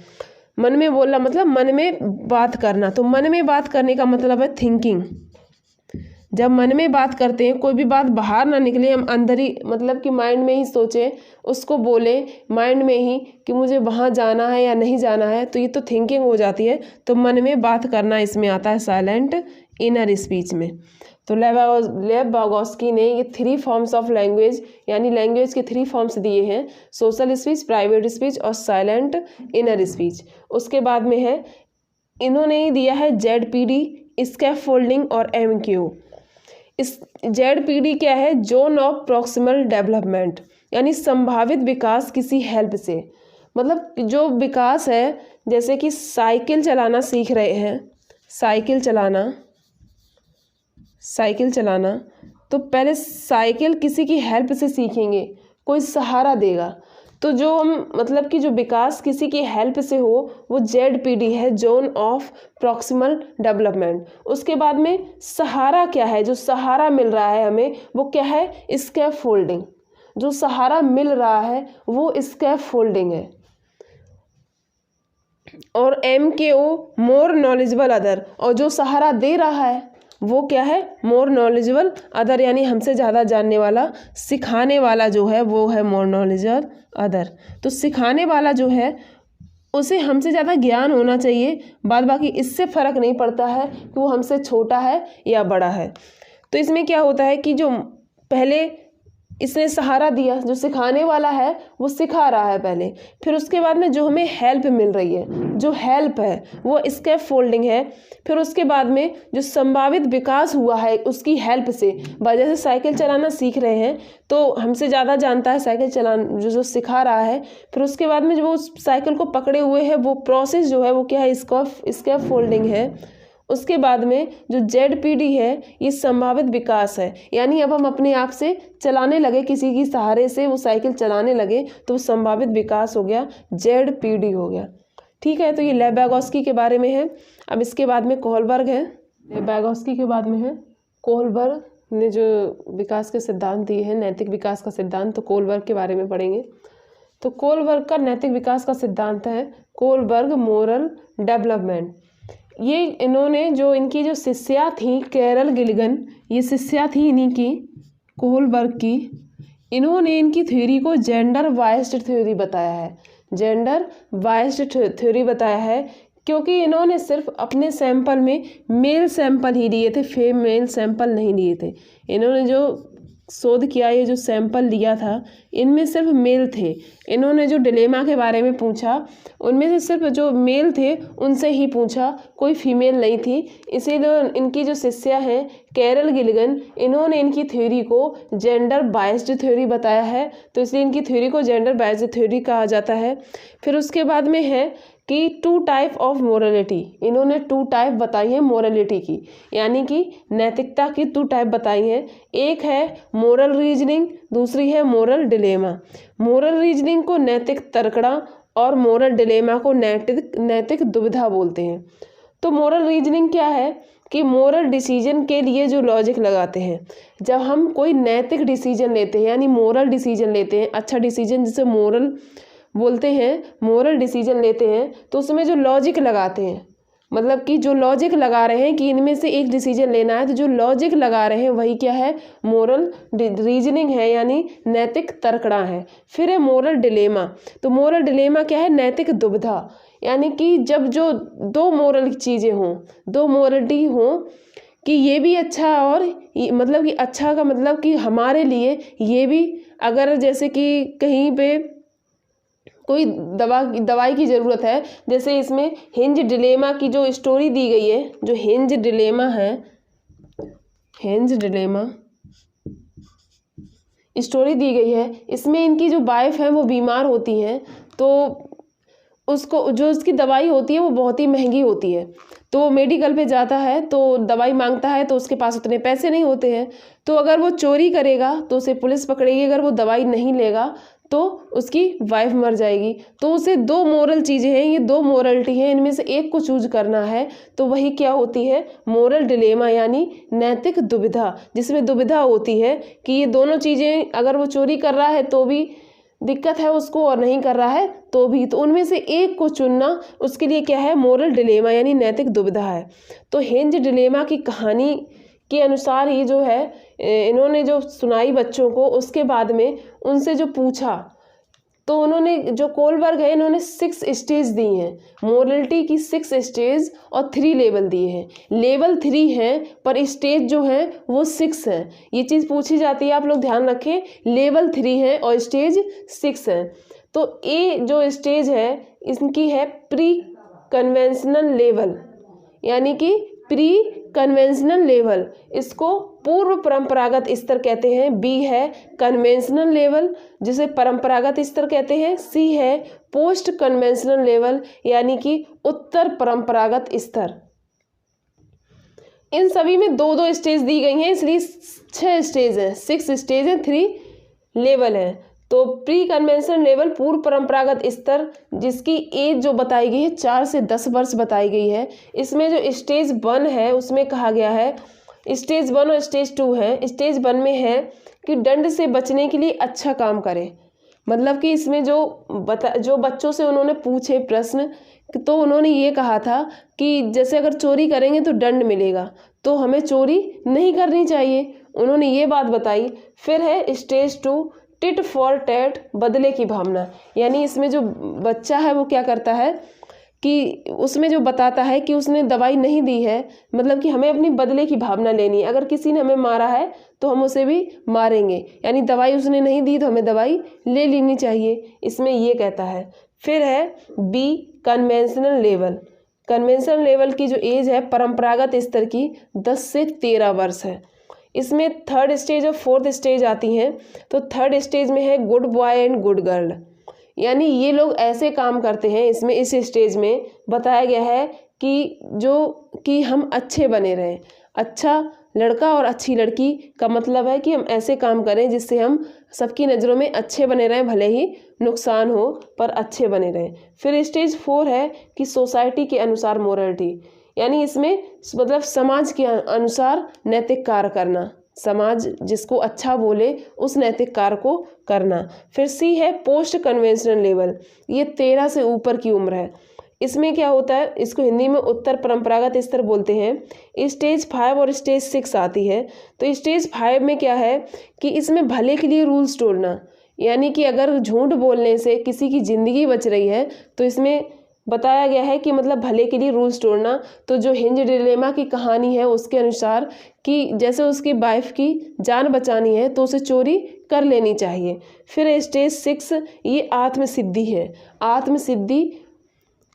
मन में बोलना मतलब मन में बात करना। तो मन में बात करने का मतलब है थिंकिंग। जब मन में बात करते हैं, कोई भी बात बाहर ना निकले, हम अंदर ही मतलब कि माइंड में ही सोचें, उसको बोलें माइंड में ही कि मुझे वहाँ जाना है या नहीं जाना है, तो ये तो थिंकिंग हो जाती है। तो मन में बात करना इसमें आता है साइलेंट इनर स्पीच में। तो लेव वागोस्की ने ये 3 फॉर्म्स ऑफ लैंग्वेज यानी लैंग्वेज के 3 फॉर्म्स दिए हैं, सोशल स्पीच, प्राइवेट स्पीच और साइलेंट इनर स्पीच। उसके बाद में है इन्होंने दिया है ZPD, स्कैफोल्डिंग और MQ। इस ZPD क्या है? जोन ऑफ प्रॉक्सिमल डेवलपमेंट, यानी संभावित विकास किसी हेल्प से। मतलब जो विकास है, जैसे कि साइकिल चलाना सीख रहे हैं, साइकिल चलाना तो पहले साइकिल किसी की हेल्प से सीखेंगे, कोई सहारा देगा। तो जो हम मतलब कि जो विकास किसी की हेल्प से हो वो ZPD है, जोन ऑफ प्रॉक्सिमल डेवलपमेंट। उसके बाद में सहारा क्या है? जो सहारा मिल रहा है हमें वो क्या है? स्कैफोल्डिंग। जो सहारा मिल रहा है वो स्कैफोल्डिंग है। और MKO मोर नॉलेजेबल अदर, और जो सहारा दे रहा है वो क्या है? मोर नॉलेजेबल अदर, यानी हमसे ज़्यादा जानने वाला, सिखाने वाला जो है वो है मोर नॉलेजेबल अदर। तो सिखाने वाला जो है उसे हमसे ज़्यादा ज्ञान होना चाहिए, बाद बाकी इससे फ़र्क नहीं पड़ता है कि वो हमसे छोटा है या बड़ा है। तो इसमें क्या होता है कि जो पहले इसने सहारा दिया, जो सिखाने वाला है वो सिखा रहा है पहले, फिर उसके बाद में जो हमें हेल्प मिल रही है, जो हेल्प है वो स्कैफोल्डिंग है। फिर उसके बाद में जो संभावित विकास हुआ है उसकी हेल्प से, जैसे साइकिल चलाना सीख रहे हैं तो हमसे ज़्यादा जानता है साइकिल चलाना, जो सिखा रहा है। फिर उसके बाद में जो वो साइकिल को पकड़े हुए है वो प्रोसेस जो है वो क्या है? स्कैफोल्डिंग है। उसके बाद में जो ZPD है ये संभावित विकास है, यानी अब हम अपने आप से चलाने लगे, किसी की सहारे से वो साइकिल चलाने लगे तो वो संभावित विकास हो गया, ZPD हो गया। ठीक है, तो ये लेव वागोस्की के बारे में है। अब इसके बाद में कोहलबर्ग है। लेव वागोस्की के बाद में है कोहलबर्ग ने जो विकास के सिद्धांत दिए हैं, नैतिक विकास का सिद्धांत, तो कोहलबर्ग के बारे में पढ़ेंगे। तो कोहलबर्ग का नैतिक विकास का सिद्धांत है कोहलबर्ग मोरल डेवलपमेंट। ये इन्होंने जो इनकी जो शिष्या थी कैरल गिलिगन, ये शिष्या थी इन्हीं की, कोहलबर्ग की। इन्होंने इनकी थ्योरी को जेंडर बायस्ड थ्योरी बताया है, जेंडर बायस्ड थ्योरी बताया है, क्योंकि इन्होंने सिर्फ अपने सैंपल में मेल सैंपल ही लिए थे, फीमेल सैंपल नहीं लिए थे। इन्होंने जो शोध किया, ये जो सैंपल लिया था इनमें सिर्फ मेल थे। इन्होंने जो डिलेमा के बारे में पूछा उनमें से सिर्फ जो मेल थे उनसे ही पूछा, कोई फीमेल नहीं थी। इसीलिए इनकी जो शिष्या हैं कैरल गिलिगन, इन्होंने इनकी थ्योरी को जेंडर बायस्ड थ्योरी बताया है, तो इसलिए इनकी थ्योरी को जेंडर बायस्ड थ्योरी कहा जाता है। फिर उसके बाद में है कि 2 टाइप ऑफ मोरलिटी, इन्होंने 2 टाइप बताई है मोरलिटी की, यानी कि नैतिकता की 2 टाइप बताई हैं। एक है मोरल रीजनिंग, दूसरी है मोरल डिलेमा। मोरल रीजनिंग को नैतिक तर्कड़ा और मोरल डिलेमा को नैतिक दुविधा बोलते हैं। तो मोरल रीजनिंग क्या है कि मोरल डिसीजन के लिए जो लॉजिक लगाते हैं, जब हम कोई नैतिक डिसीजन लेते हैं यानी मोरल डिसीजन लेते हैं, अच्छा डिसीजन जिसे मोरल बोलते हैं, मोरल डिसीजन लेते हैं, तो उसमें जो लॉजिक लगाते हैं, मतलब कि जो लॉजिक लगा रहे हैं कि इनमें से एक डिसीजन लेना है, तो जो लॉजिक लगा रहे हैं वही क्या है? मोरल रीजनिंग है, यानी नैतिक तर्कड़ा है। फिर है मोरल डिलेमा। तो मोरल डिलेमा क्या है? नैतिक दुविधा, यानी कि जब जो 2 मोरल चीज़ें हों, 2 मोरलिटी हों कि ये भी अच्छा और मतलब कि अच्छा का मतलब कि हमारे लिए ये भी, अगर जैसे कि कहीं पे कोई दवाई की ज़रूरत है, जैसे इसमें हिंज डिलेमा की जो स्टोरी दी गई है, जो हिंज डिलेमा है, हिंज डिलेमा स्टोरी दी गई है, इसमें इनकी जो वाइफ है वो बीमार होती हैं, तो उसको जो उसकी दवाई होती है वो बहुत ही महंगी होती है। तो वो मेडिकल पे जाता है तो दवाई मांगता है, तो उसके पास उतने पैसे नहीं होते हैं, तो अगर वो चोरी करेगा तो उसे पुलिस पकड़ेगी, अगर वो दवाई नहीं लेगा तो उसकी वाइफ मर जाएगी। तो उसे 2 मोरल चीज़ें हैं, ये 2 मोरलिटी हैं, इनमें से एक को चूज करना है, तो वही क्या होती है? मोरल डिलेमा, यानी नैतिक दुविधा, जिसमें दुविधा होती है कि ये दोनों चीज़ें, अगर वो चोरी कर रहा है तो भी दिक्कत है उसको और नहीं कर रहा है तो भी, तो उनमें से एक को चुनना उसके लिए क्या है? मोरल डिलेमा, यानी नैतिक दुविधा है। तो हिंज डिलेमा की कहानी के अनुसार ही जो है इन्होंने जो सुनाई बच्चों को, उसके बाद में उनसे जो पूछा तो उन्होंने जो कोलबर्ग है इन्होंने 6 स्टेज दी हैं, मोरलिटी की 6 स्टेज और 3 लेवल दिए हैं। लेवल 3 हैं पर स्टेज जो है वो 6 हैं। ये चीज़ पूछी जाती है, आप लोग ध्यान रखें, लेवल 3 है और स्टेज 6 हैं। तो ए जो स्टेज है इनकी है प्री कन्वेंशनल लेवल, यानी कि प्री कन्वेंशनल लेवल, इसको पूर्व परंपरागत स्तर कहते हैं। बी है कन्वेंशनल लेवल जिसे परंपरागत स्तर कहते हैं। सी है पोस्ट कन्वेंशनल लेवल यानी कि उत्तर परंपरागत स्तर। इन सभी में 2-2 स्टेज दी गई हैं, इसलिए 6 स्टेज हैं, 6 स्टेज हैं, 3 लेवल हैं। तो प्री कन्वेंशनल लेवल पूर्व परंपरागत स्तर जिसकी एज जो बताई गई है 4 से 10 वर्ष बताई गई है। इसमें जो स्टेज 1 है उसमें कहा गया है, स्टेज 1 और स्टेज 2 है। स्टेज 1 में है कि दंड से बचने के लिए अच्छा काम करें, मतलब कि इसमें जो बच्चों से उन्होंने पूछे प्रश्न तो उन्होंने ये कहा था कि जैसे अगर चोरी करेंगे तो दंड मिलेगा, तो हमें चोरी नहीं करनी चाहिए, उन्होंने ये बात बताई। फिर है स्टेज 2 टिट फॉर टैट, बदले की भावना, यानी इसमें जो बच्चा है वो क्या करता है कि उसमें जो बताता है कि उसने दवाई नहीं दी है, मतलब कि हमें अपनी बदले की भावना लेनी है, अगर किसी ने हमें मारा है तो हम उसे भी मारेंगे, यानी दवाई उसने नहीं दी तो हमें दवाई ले लेनी चाहिए, इसमें ये कहता है। फिर है B conventional level. Conventional level की जो एज है परंपरागत स्तर की 10 से 13 वर्ष है। इसमें 3rd स्टेज और 4th स्टेज आती हैं। तो 3rd स्टेज में है good boy and good girl, यानी ये लोग ऐसे काम करते हैं, इसमें इस स्टेज में बताया गया है कि हम अच्छे बने रहें, अच्छा लड़का और अच्छी लड़की का मतलब है कि हम ऐसे काम करें जिससे हम सबकी नज़रों में अच्छे बने रहें, भले ही नुकसान हो पर अच्छे बने रहें। फिर स्टेज 4 है कि सोसाइटी के अनुसार मोरलिटी, यानी इसमें मतलब समाज के अनुसार नैतिक कार्य करना, समाज जिसको अच्छा बोले उस नैतिक कार्य को करना। फिर सी है पोस्ट कन्वेंशनल लेवल, ये 13 से ऊपर की उम्र है। इसमें क्या होता है, इसको हिंदी में उत्तर परंपरागत स्तर बोलते हैं। स्टेज 5 और स्टेज 6 आती है। तो स्टेज 5 में क्या है कि इसमें भले के लिए रूल्स तोड़ना, यानी कि अगर झूठ बोलने से किसी की ज़िंदगी बच रही है तो इसमें बताया गया है कि मतलब भले के लिए रूल्स तोड़ना। तो जो हिंज डिलेमा की कहानी है उसके अनुसार कि जैसे उसकी वाइफ की जान बचानी है तो उसे चोरी कर लेनी चाहिए। फिर स्टेज 6 ये आत्मसिद्धि है। आत्मसिद्धि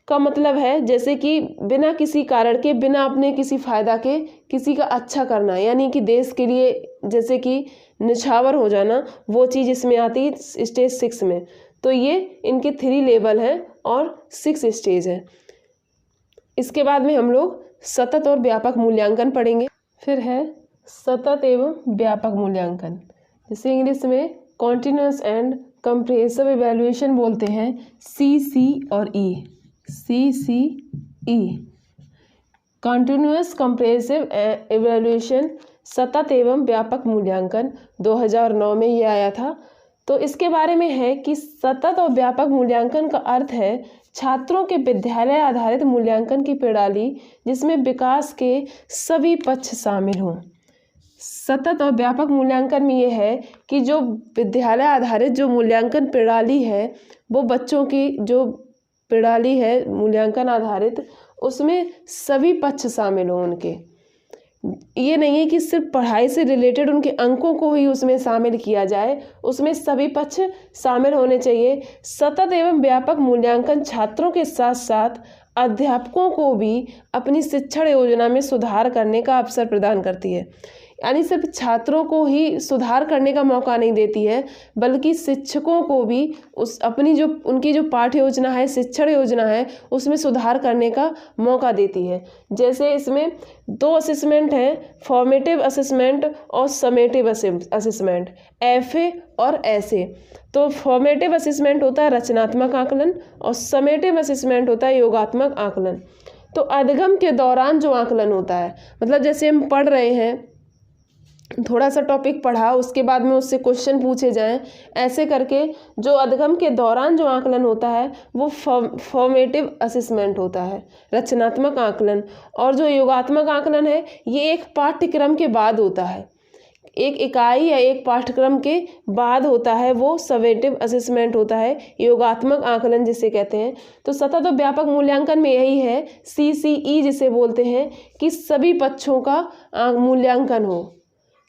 का मतलब है जैसे कि बिना किसी कारण के, बिना अपने किसी फ़ायदा के किसी का अच्छा करना, यानी कि देश के लिए जैसे कि निछावर हो जाना, वो चीज़ इसमें आती है स्टेज 6 में। तो ये इनके 3 लेवल हैं और 6 स्टेज हैं। इसके बाद में हम लोग सतत और व्यापक मूल्यांकन पढ़ेंगे। फिर है सतत एवं व्यापक मूल्यांकन, जिसे इंग्लिश में कॉन्टिन्यूअस एंड कम्प्रिहेंसिव इवैल्यूएशन बोलते हैं, CC और E। CCE continuous comprehensive evaluation, सतत एवं व्यापक मूल्यांकन 2009 में ये आया था। तो इसके बारे में है कि सतत और व्यापक मूल्यांकन का अर्थ है छात्रों के विद्यालय आधारित मूल्यांकन की प्रणाली जिसमें विकास के सभी पक्ष शामिल हों। सतत और व्यापक मूल्यांकन में ये है कि जो विद्यालय आधारित जो मूल्यांकन प्रणाली है वो बच्चों की जो प्रणाली है मूल्यांकन आधारित, उसमें सभी पक्ष शामिल हों उनके। ये नहीं है कि सिर्फ पढ़ाई से रिलेटेड उनके अंकों को ही उसमें शामिल किया जाए, उसमें सभी पक्ष शामिल होने चाहिए। सतत एवं व्यापक मूल्यांकन छात्रों के साथ साथ अध्यापकों को भी अपनी शिक्षण योजना में सुधार करने का अवसर प्रदान करती है, यानी सिर्फ छात्रों को ही सुधार करने का मौका नहीं देती है बल्कि शिक्षकों को भी उनकी जो पाठ्य योजना है, शिक्षण योजना है, उसमें सुधार करने का मौका देती है। जैसे इसमें 2 असेसमेंट हैं, फॉर्मेटिव असेसमेंट और समेटिव असेसमेंट, FA और SA। तो फॉर्मेटिव असेसमेंट होता है रचनात्मक आकलन और समेटिव असेसमेंट होता है योगात्मक आकलन। तो अधिगम के दौरान जो आकलन होता है, मतलब जैसे हम पढ़ रहे हैं थोड़ा सा टॉपिक पढ़ा, उसके बाद में उससे क्वेश्चन पूछे जाएं, ऐसे करके जो अध्ययन के दौरान जो आकलन होता है वो फॉर्मेटिव असेसमेंट होता है, रचनात्मक आकलन। और जो योगात्मक आकलन है ये एक पाठ्यक्रम के बाद होता है, एक इकाई या एक पाठ्यक्रम के बाद होता है, वो समेटिव असेसमेंट होता है, योगात्मक आकलन जिसे कहते हैं। तो सतत और व्यापक मूल्यांकन में यही है, CCE जिसे बोलते हैं, कि सभी पक्षों का मूल्यांकन हो,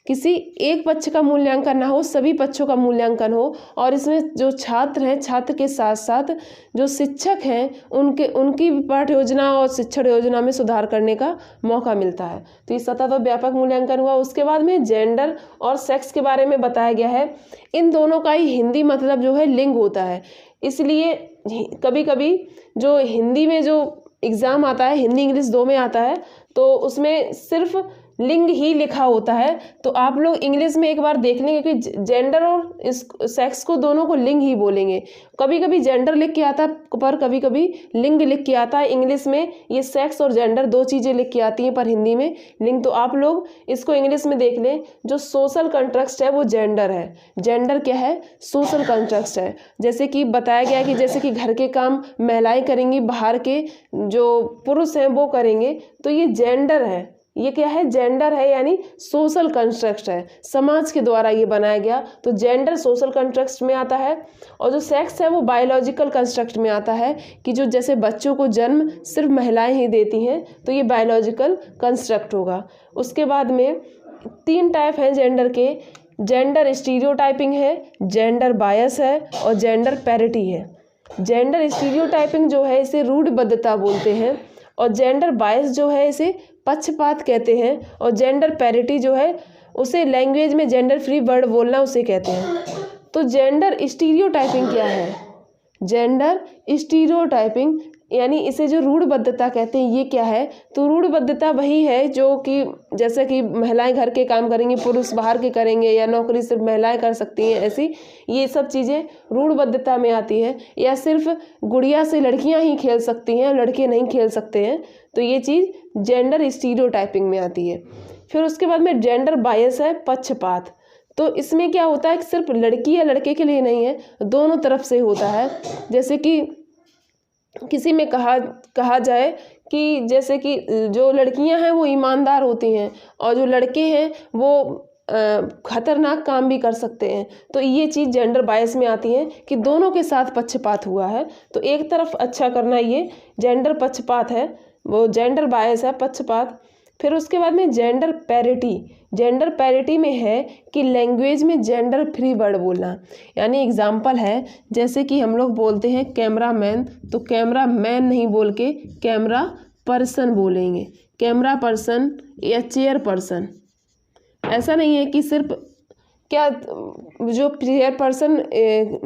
किसी एक पक्ष का मूल्यांकन ना हो, सभी पक्षों का मूल्यांकन हो। और इसमें जो छात्र हैं, छात्र के साथ साथ जो शिक्षक हैं उनकी पाठ्य योजना और शिक्षण योजना में सुधार करने का मौका मिलता है। तो ये सतत और व्यापक मूल्यांकन हुआ। उसके बाद में जेंडर और सेक्स के बारे में बताया गया है। इन दोनों का ही हिंदी मतलब जो है लिंग होता है, इसलिए कभी कभी जो हिंदी में जो एग्ज़ाम आता है, हिंदी इंग्लिश दो में आता है, तो उसमें सिर्फ लिंग ही लिखा होता है। तो आप लोग इंग्लिश में एक बार देख लेंगे कि जेंडर और इस सेक्स को दोनों को लिंग ही बोलेंगे। कभी कभी जेंडर लिख के आता है, पर कभी कभी लिंग लिख के आता है। इंग्लिश में ये सेक्स और जेंडर दो चीज़ें लिख के आती हैं, पर हिंदी में लिंग। तो आप लोग इसको इंग्लिश में देख लें। जो सोशल कंस्ट्रक्ट है वो जेंडर है। जेंडर क्या है? सोशल कंस्ट्रक्ट है। जैसे कि बताया गया कि जैसे कि घर के काम महिलाएं करेंगी, बाहर के जो पुरुष हैं वो करेंगे, तो ये जेंडर है। ये क्या है? जेंडर है, यानी सोशल कंस्ट्रक्ट है, समाज के द्वारा ये बनाया गया। तो जेंडर सोशल कंस्ट्रक्ट में आता है। और जो सेक्स है वो बायोलॉजिकल कंस्ट्रक्ट में आता है, कि जो जैसे बच्चों को जन्म सिर्फ महिलाएं ही देती हैं, तो ये बायोलॉजिकल कंस्ट्रक्ट होगा। उसके बाद में 3 टाइप हैं जेंडर के। जेंडर स्टीरियोटाइपिंग है, जेंडर बायस है और जेंडर पैरिटी है। जेंडर स्टीरियोटाइपिंग जो है इसे रूढ़िबद्धता बोलते हैं, और जेंडर बायस जो है इसे पक्षपात कहते हैं, और जेंडर पैरिटी जो है उसे लैंग्वेज में जेंडर फ्री वर्ड बोलना उसे कहते हैं। तो जेंडर स्टीरियोटाइपिंग क्या है? जेंडर स्टीरियोटाइपिंग यानी इसे जो रूढ़िबद्धता कहते हैं, ये क्या है? तो रूढ़िबद्धता वही है जो कि जैसे कि महिलाएं घर के काम करेंगी, पुरुष बाहर के करेंगे, या नौकरी सिर्फ महिलाएं कर सकती हैं, ऐसी ये सब चीज़ें रूढ़िबद्धता में आती है। या सिर्फ गुड़िया से लड़कियां ही खेल सकती हैं, लड़के नहीं खेल सकते हैं, तो ये चीज़ जेंडर स्टीरियोटाइपिंग में आती है। फिर उसके बाद में जेंडर बायस है, पक्षपात। तो इसमें क्या होता है कि सिर्फ लड़की या लड़के के लिए नहीं है, दोनों तरफ से होता है। जैसे कि किसी में कहा जाए कि जैसे कि जो लड़कियां हैं वो ईमानदार होती हैं, और जो लड़के हैं वो खतरनाक काम भी कर सकते हैं। तो ये चीज़ जेंडर बायस में आती है कि दोनों के साथ पक्षपात हुआ है। तो एक तरफ अच्छा करना, ये जेंडर पक्षपात है, वो जेंडर बायस है, पक्षपात। फिर उसके बाद में जेंडर पैरिटी। जेंडर पैरिटी में है कि लैंग्वेज में जेंडर फ्री वर्ड बोलना। यानी एग्जाम्पल है, जैसे कि हम लोग बोलते हैं कैमरा मैन, तो कैमरा मैन नहीं बोल के कैमरा पर्सन बोलेंगे, कैमरा पर्सन या चेयर पर्सन। ऐसा नहीं है कि सिर्फ क्या जो चेयर पर्सन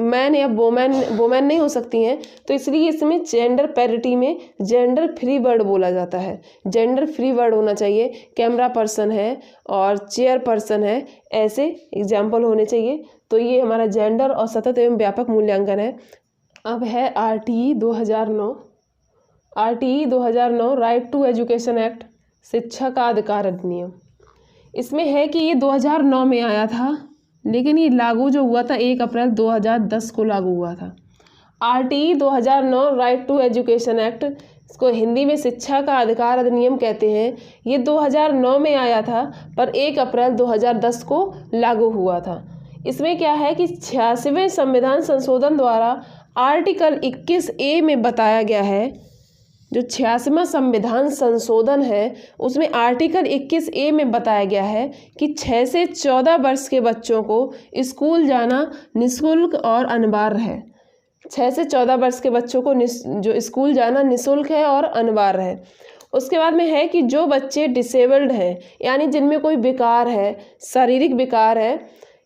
मैन या वोमैन नहीं हो सकती हैं, तो इसलिए इसमें जेंडर पैरिटी में जेंडर फ्री वर्ड बोला जाता है। जेंडर फ्री वर्ड होना चाहिए, कैमरा पर्सन है और चेयर पर्सन है, ऐसे एग्जाम्पल होने चाहिए। तो ये हमारा जेंडर और सतत एवं व्यापक मूल्यांकन है। अब है RTE 2009। RTE 2009 right to education act, शिक्षा का अधिकार अधिनियम। इसमें है कि ये 2009 में आया था, लेकिन ये लागू जो हुआ था 1 अप्रैल 2010 को लागू हुआ था। RTE 2009 right to education act, इसको हिंदी में शिक्षा का अधिकार अधिनियम कहते हैं। ये 2009 में आया था, पर 1 अप्रैल 2010 को लागू हुआ था। इसमें क्या है कि 86वें संविधान संशोधन द्वारा आर्टिकल 21A में बताया गया है, जो 86वां संविधान संशोधन है उसमें आर्टिकल 21A में बताया गया है कि 6 से 14 वर्ष के बच्चों को स्कूल जाना निःशुल्क और अनिवार्य है। 6 से 14 वर्ष के बच्चों को जो स्कूल जाना निःशुल्क है और अनिवार्य है। उसके बाद में है कि जो बच्चे डिसेबल्ड हैं, यानी जिनमें कोई विकार है, शारीरिक विकार है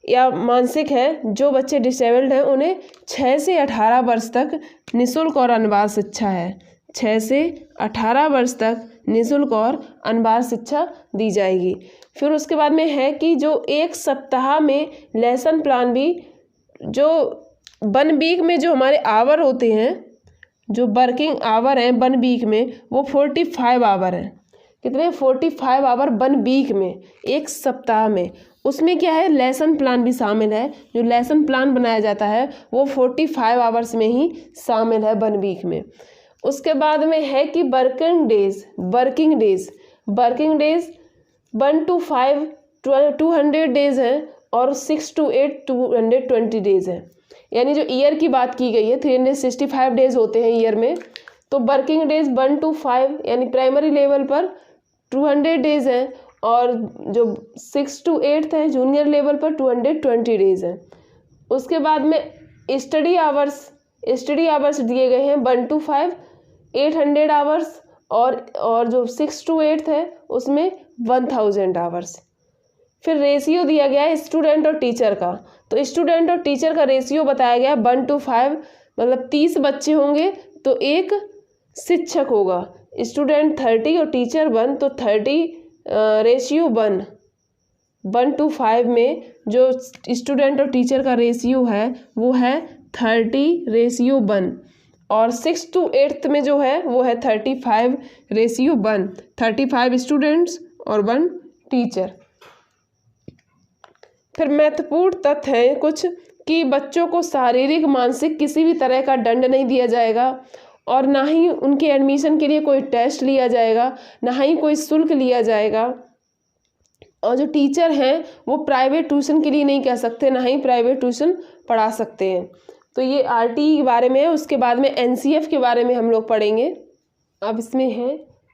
या मानसिक है, जो बच्चे डिसेबल्ड हैं उन्हें 6 से 18 वर्ष तक निःशुल्क और अनिवार्य शिक्षा है। 6 से 18 वर्ष तक निःशुल्क और अनिवार्य शिक्षा दी जाएगी। फिर उसके बाद में है कि जो 1 सप्ताह में लेसन प्लान भी, जो 1 वीक में जो हमारे आवर होते हैं, जो वर्किंग आवर हैं 1 वीक में, वो 45 आवर हैं। कितने? 45 आवर 1 वीक में, 1 सप्ताह में। उसमें क्या है, लेसन प्लान भी शामिल है। जो लेसन प्लान बनाया जाता है वो 45 आवर्स में ही शामिल है 1 वीक में। उसके बाद में है कि वर्किंग डेज 1 to 5 200 डेज हैं और 6 to 8 220 डेज हैं। यानी जो ईयर की बात की गई है 365 डेज होते हैं ईयर में, तो वर्किंग डेज 1 to 5 यानी प्राइमरी लेवल पर 200 डेज हैं और जो 6 to 8 है जूनियर लेवल पर 220 डेज हैं। उसके बाद में स्टडी आवर्स दिए गए हैं 1 to 5 800 आवर्स और जो 6 to 8 है उसमें 1000 आवर्स। फिर रेशियो दिया गया है स्टूडेंट और टीचर का, तो स्टूडेंट और टीचर का रेशियो बताया गया 1 to 5, मतलब 30 बच्चे होंगे तो एक शिक्षक होगा। स्टूडेंट 30 और टीचर 1, तो 30 रेशियो 1 to 5 में जो स्टूडेंट और टीचर का रेशियो है वो है 30 रेशियो 1 और 6 to 8 में जो है वो है 35 रेशियो 1, 35 स्टूडेंट्स और 1 टीचर। फिर महत्वपूर्ण तथ्य हैं कुछ कि बच्चों को शारीरिक मानसिक किसी भी तरह का दंड नहीं दिया जाएगा और ना ही उनके एडमिशन के लिए कोई टेस्ट लिया जाएगा, ना ही कोई शुल्क लिया जाएगा। और जो टीचर हैं वो प्राइवेट ट्यूशन के लिए नहीं कह सकते, ना ही प्राइवेट ट्यूशन पढ़ा सकते हैं। तो ये आरटीई के बारे में है। उसके बाद में एनसीएफ के बारे में हम लोग पढ़ेंगे। अब इसमें है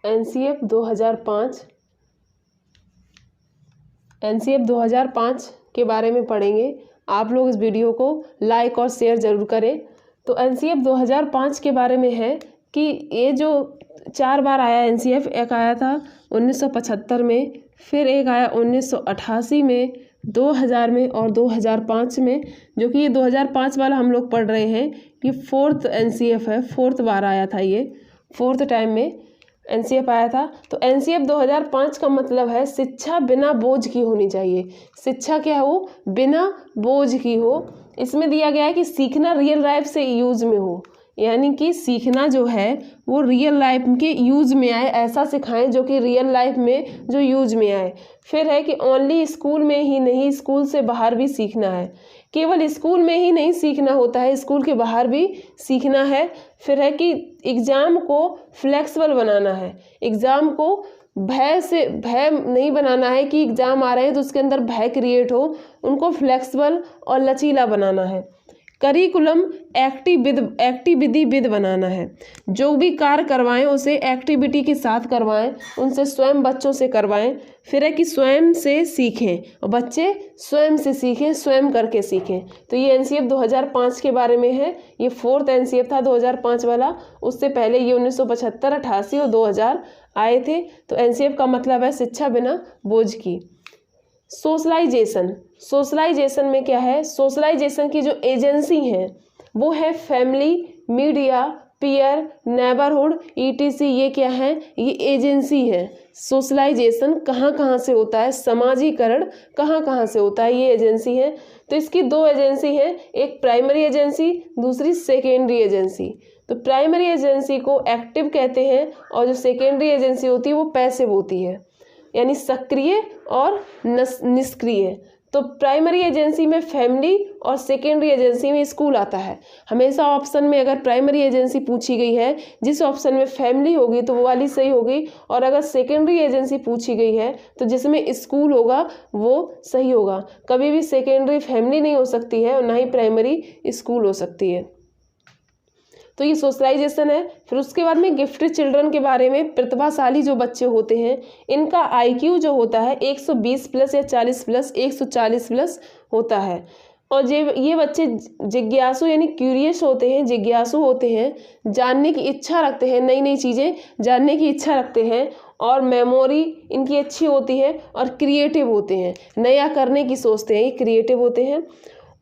एनसीएफ 2005 के बारे में पढ़ेंगे। आप लोग इस वीडियो को लाइक और शेयर ज़रूर करें। तो एनसीएफ 2005 के बारे में है कि ये जो 4 बार आया एनसीएफ, एक आया था 1975 में, फिर एक आया 1988 में, 2000 में और 2005 में, जो कि ये 2005 वाला हम लोग पढ़ रहे हैं कि 4th एनसीएफ है, 4th बार आया था, ये 4th टाइम में एनसीएफ आया था। तो एनसीएफ 2005 का मतलब है शिक्षा बिना बोझ की होनी चाहिए। शिक्षा क्या हो, बिना बोझ की हो। इसमें दिया गया है कि सीखना रियल लाइफ से यूज में हो, यानी कि सीखना जो है वो रियल लाइफ के यूज में आए, ऐसा सिखाएं जो कि रियल लाइफ में जो यूज में आए। फिर है कि ओनली स्कूल में ही नहीं, स्कूल से बाहर भी सीखना है। केवल स्कूल में ही नहीं सीखना होता है, स्कूल के बाहर भी सीखना है। फिर है कि एग्ज़ाम को फ्लेक्सिबल बनाना है। एग्ज़ाम को भय नहीं बनाना है कि एग्ज़ाम आ रहे हैं तो उसके अंदर भय क्रिएट हो, उनको फ्लेक्सिबल और लचीला बनाना है। करिकुलम एक्टिविटी विद बनाना है। जो भी कार्य करवाएं उसे एक्टिविटी के साथ करवाएं, उनसे स्वयं बच्चों से करवाएं। फिर है कि स्वयं से सीखें और बच्चे स्वयं से सीखें, स्वयं करके सीखें। तो ये एनसीएफ 2005 के बारे में है। ये 4th एनसीएफ था 2005 वाला। उससे पहले ये 1975, 88 और 2000 आए थे। तो एनसीएफ का मतलब है शिक्षा बिना बोझ की। सोशलाइजेशन में क्या है, सोशलाइजेशन की जो एजेंसी है वो है family, media, peer, neighbourhood, etc. ये क्या है, ये एजेंसी है। सोशलाइजेशन कहाँ कहाँ से होता है, समाजीकरण कहाँ कहाँ से होता है, ये एजेंसी है। तो इसकी 2 एजेंसी हैं, एक प्राइमरी एजेंसी, दूसरी सेकेंडरी एजेंसी। तो प्राइमरी एजेंसी को एक्टिव कहते हैं और जो सेकेंडरी एजेंसी होती है वो पैसिव होती है, यानी सक्रिय और निष्क्रिय। तो प्राइमरी एजेंसी में फैमिली और सेकेंडरी एजेंसी में स्कूल आता है। हमेशा ऑप्शन में अगर प्राइमरी एजेंसी पूछी गई है, जिस ऑप्शन में फैमिली होगी तो वो वाली सही होगी, और अगर सेकेंडरी एजेंसी पूछी गई है तो जिसमें स्कूल होगा वो सही होगा। कभी भी सेकेंडरी फैमिली नहीं हो सकती है और ना ही प्राइमरी स्कूल हो सकती है। तो ये सोशलाइजेशन है। फिर उसके बाद में गिफ्टेड चिल्ड्रन के बारे में, प्रतिभाशाली जो बच्चे होते हैं इनका आईक्यू जो होता है 120 प्लस या 40 प्लस, 140 प्लस होता है। और ये बच्चे जिज्ञासु यानी क्यूरियस होते हैं, जिज्ञासु होते हैं, जानने की इच्छा रखते हैं, नई नई चीज़ें जानने की इच्छा रखते हैं, और मेमोरी इनकी अच्छी होती है, और क्रिएटिव होते हैं, नया करने की सोचते हैं, ये क्रिएटिव होते हैं।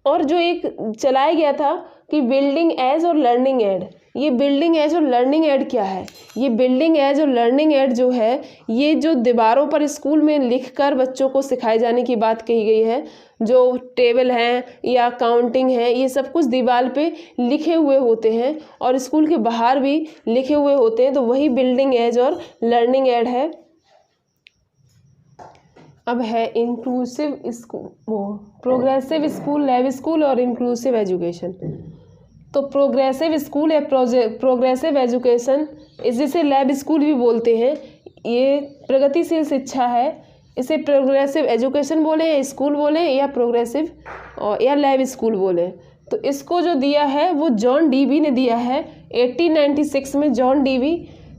और जो एक चलाया गया था कि बिल्डिंग एज और लर्निंग एड, ये बिल्डिंग एज और लर्निंग एड क्या है, ये बिल्डिंग एज और लर्निंग एड जो है ये जो दीवारों पर स्कूल में लिखकर बच्चों को सिखाए जाने की बात कही गई है। जो टेबल हैं या काउंटिंग है, ये सब कुछ दीवार पे लिखे हुए होते हैं और स्कूल के बाहर भी लिखे हुए होते हैं, तो वही बिल्डिंग एज और लर्निंग एड है। अब है इंक्लूसिव स्कूल, वो प्रोग्रेसिव स्कूल, लैब स्कूल और इंक्लूसिव एजुकेशन। तो प्रोग्रेसिव स्कूल या प्रोग्रेसिव एजुकेशन, जिसे लैब स्कूल भी बोलते हैं, ये प्रगतिशील शिक्षा है। इसे प्रोग्रेसिव एजुकेशन बोले या स्कूल बोले या प्रोग्रेसिव और या लैब स्कूल बोले। तो इसको जो दिया है वो जॉन डीवी ने दिया है 1896 में।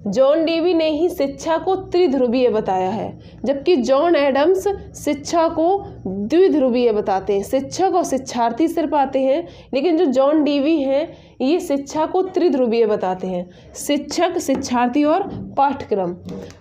जॉन डीवी ने ही शिक्षा को त्रिध्रुवीय बताया है, जबकि जॉन एडम्स शिक्षा को द्विध्रुवीय बताते हैं। शिक्षक और शिक्षार्थी सिर्फ आते हैं, लेकिन जो जॉन डीवी हैं ये शिक्षा को त्रिध्रुवीय बताते हैं, शिक्षक, शिक्षार्थी और पाठ्यक्रम।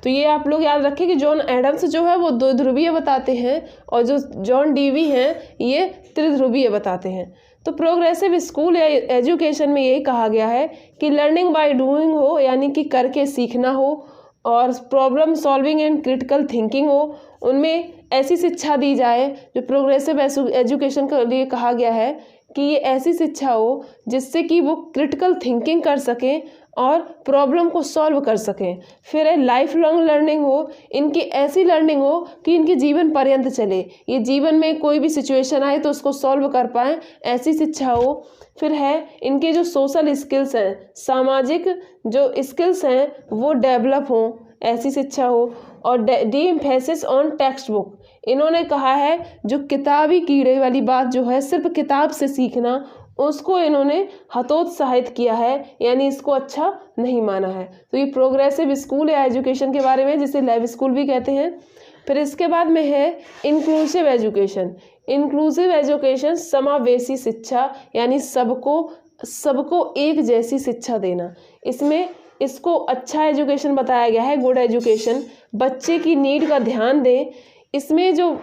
तो ये आप लोग याद रखें कि जॉन एडम्स जो है वो द्विध्रुवीय बताते हैं और जो जॉन डीवी हैं ये त्रिध्रुवीय बताते हैं। तो प्रोग्रेसिव स्कूल या एजुकेशन में यही कहा गया है कि लर्निंग बाय डूइंग हो, यानी कि करके सीखना हो, और problem solving and critical thinking हो, उनमें ऐसी शिक्षा दी जाए। जो प्रोग्रेसिव एजुकेशन के लिए कहा गया है कि ये ऐसी शिक्षा हो जिससे कि वो क्रिटिकल थिंकिंग कर सकें और प्रॉब्लम को सॉल्व कर सकें। फिर है लाइफ लॉन्ग लर्निंग हो, इनकी ऐसी लर्निंग हो कि इनके जीवन पर्यंत चले, ये जीवन में कोई भी सिचुएशन आए तो उसको सॉल्व कर पाएँ, ऐसी शिक्षा हो। फिर है इनके जो सोशल स्किल्स हैं, सामाजिक जो स्किल्स हैं वो डेवलप हों, ऐसी शिक्षा हो। और D emphasis on text book, इन्होंने कहा है जो किताबी कीड़े वाली बात जो है, सिर्फ किताब से सीखना, उसको इन्होंने हतोत्साहित किया है, यानी इसको अच्छा नहीं माना है। तो ये प्रोग्रेसिव स्कूल या एजुकेशन के बारे में, जिसे लैब स्कूल भी कहते हैं। फिर इसके बाद में है इंक्लूसिव एजुकेशन। इंक्लूसिव एजुकेशन समावेशी शिक्षा, यानी सबको एक जैसी शिक्षा देना। इसमें इसको अच्छा एजुकेशन बताया गया है, गुड एजुकेशन। बच्चे की नीड का ध्यान दें। इसमें जो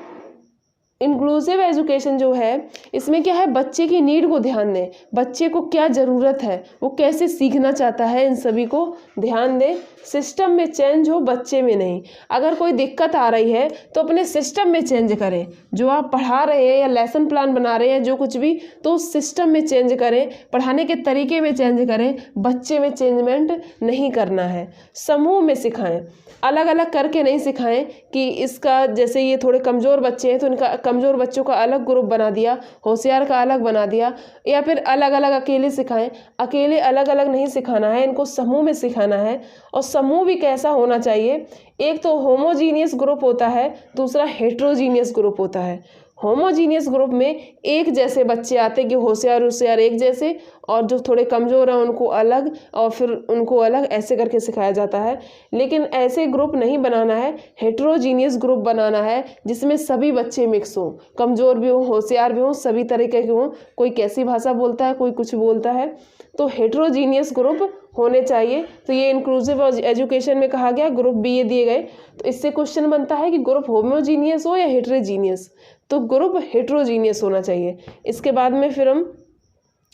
इंक्लूसिव एजुकेशन जो है, इसमें क्या है, बच्चे की नीड को ध्यान दें, बच्चे को क्या ज़रूरत है, वो कैसे सीखना चाहता है, इन सभी को ध्यान दें। सिस्टम में चेंज हो, बच्चे में नहीं। अगर कोई दिक्कत आ रही है तो अपने सिस्टम में चेंज करें। जो आप पढ़ा रहे हैं या लेसन प्लान बना रहे हैं, जो कुछ भी, तो उस सिस्टम में चेंज करें, पढ़ाने के तरीके में चेंज करें, बच्चे में चेंजमेंट नहीं करना है। समूह में सिखाएं, अलग अलग करके नहीं सिखाएं कि इसका, जैसे ये थोड़े कमज़ोर बच्चे हैं तो इनका, कमज़ोर बच्चों का अलग ग्रुप बना दिया, होशियार का अलग बना दिया, या फिर अलग अलग अकेले सिखाएं। अकेले अलग अलग नहीं सिखाना है, इनको समूह में सिखाना है। और समूह भी कैसा होना चाहिए, एक तो होमोजीनियस ग्रुप होता है, दूसरा हेट्रोजीनियस ग्रुप होता है। होमोजीनियस ग्रुप में एक जैसे बच्चे आते हैं कि होशियार एक जैसे, और जो थोड़े कमज़ोर हैं उनको अलग, और फिर उनको अलग, ऐसे करके सिखाया जाता है। लेकिन ऐसे ग्रुप नहीं बनाना है, हेट्रोजीनियस ग्रुप बनाना है जिसमें सभी बच्चे मिक्स हों, कमज़ोर भी हों, होशियार भी हों, सभी तरीके के हों। कोई कैसी भाषा बोलता है, कोई कुछ बोलता है, तो हेट्रोजीनियस ग्रुप होने चाहिए। तो ये इंक्लूसिव एजुकेशन में कहा गया, ग्रुप भी ये दिए गए। तो इससे क्वेश्चन बनता है कि ग्रुप होमोजीनियस हो या हेट्रोजीनियस, तो ग्रुप हेट्रोजीनियस होना चाहिए। इसके बाद में फिर हम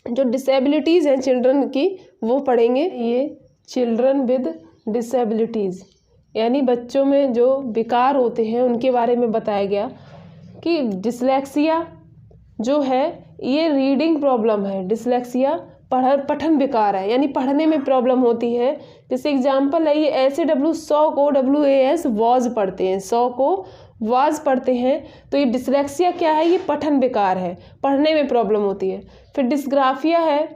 जो डिसेबिलिटीज़ हैं चिल्ड्रन की, वो पढ़ेंगे। ये चिल्ड्रन विद डिसेबिलिटीज़, यानी बच्चों में जो विकार होते हैं उनके बारे में बताया गया कि डिसलेक्सिया जो है ये रीडिंग प्रॉब्लम है। डिसलेक्सिया पठन विकार है, यानी पढ़ने में प्रॉब्लम होती है। जैसे एग्जाम्पल है, ये SAW 100 को WAS वॉज पढ़ते हैं, 100 को वाज पढ़ते हैं। तो ये डिसलेक्सिया क्या है, ये पठन विकार है, पढ़ने में प्रॉब्लम होती है। फिर डिस्ग्राफिया है,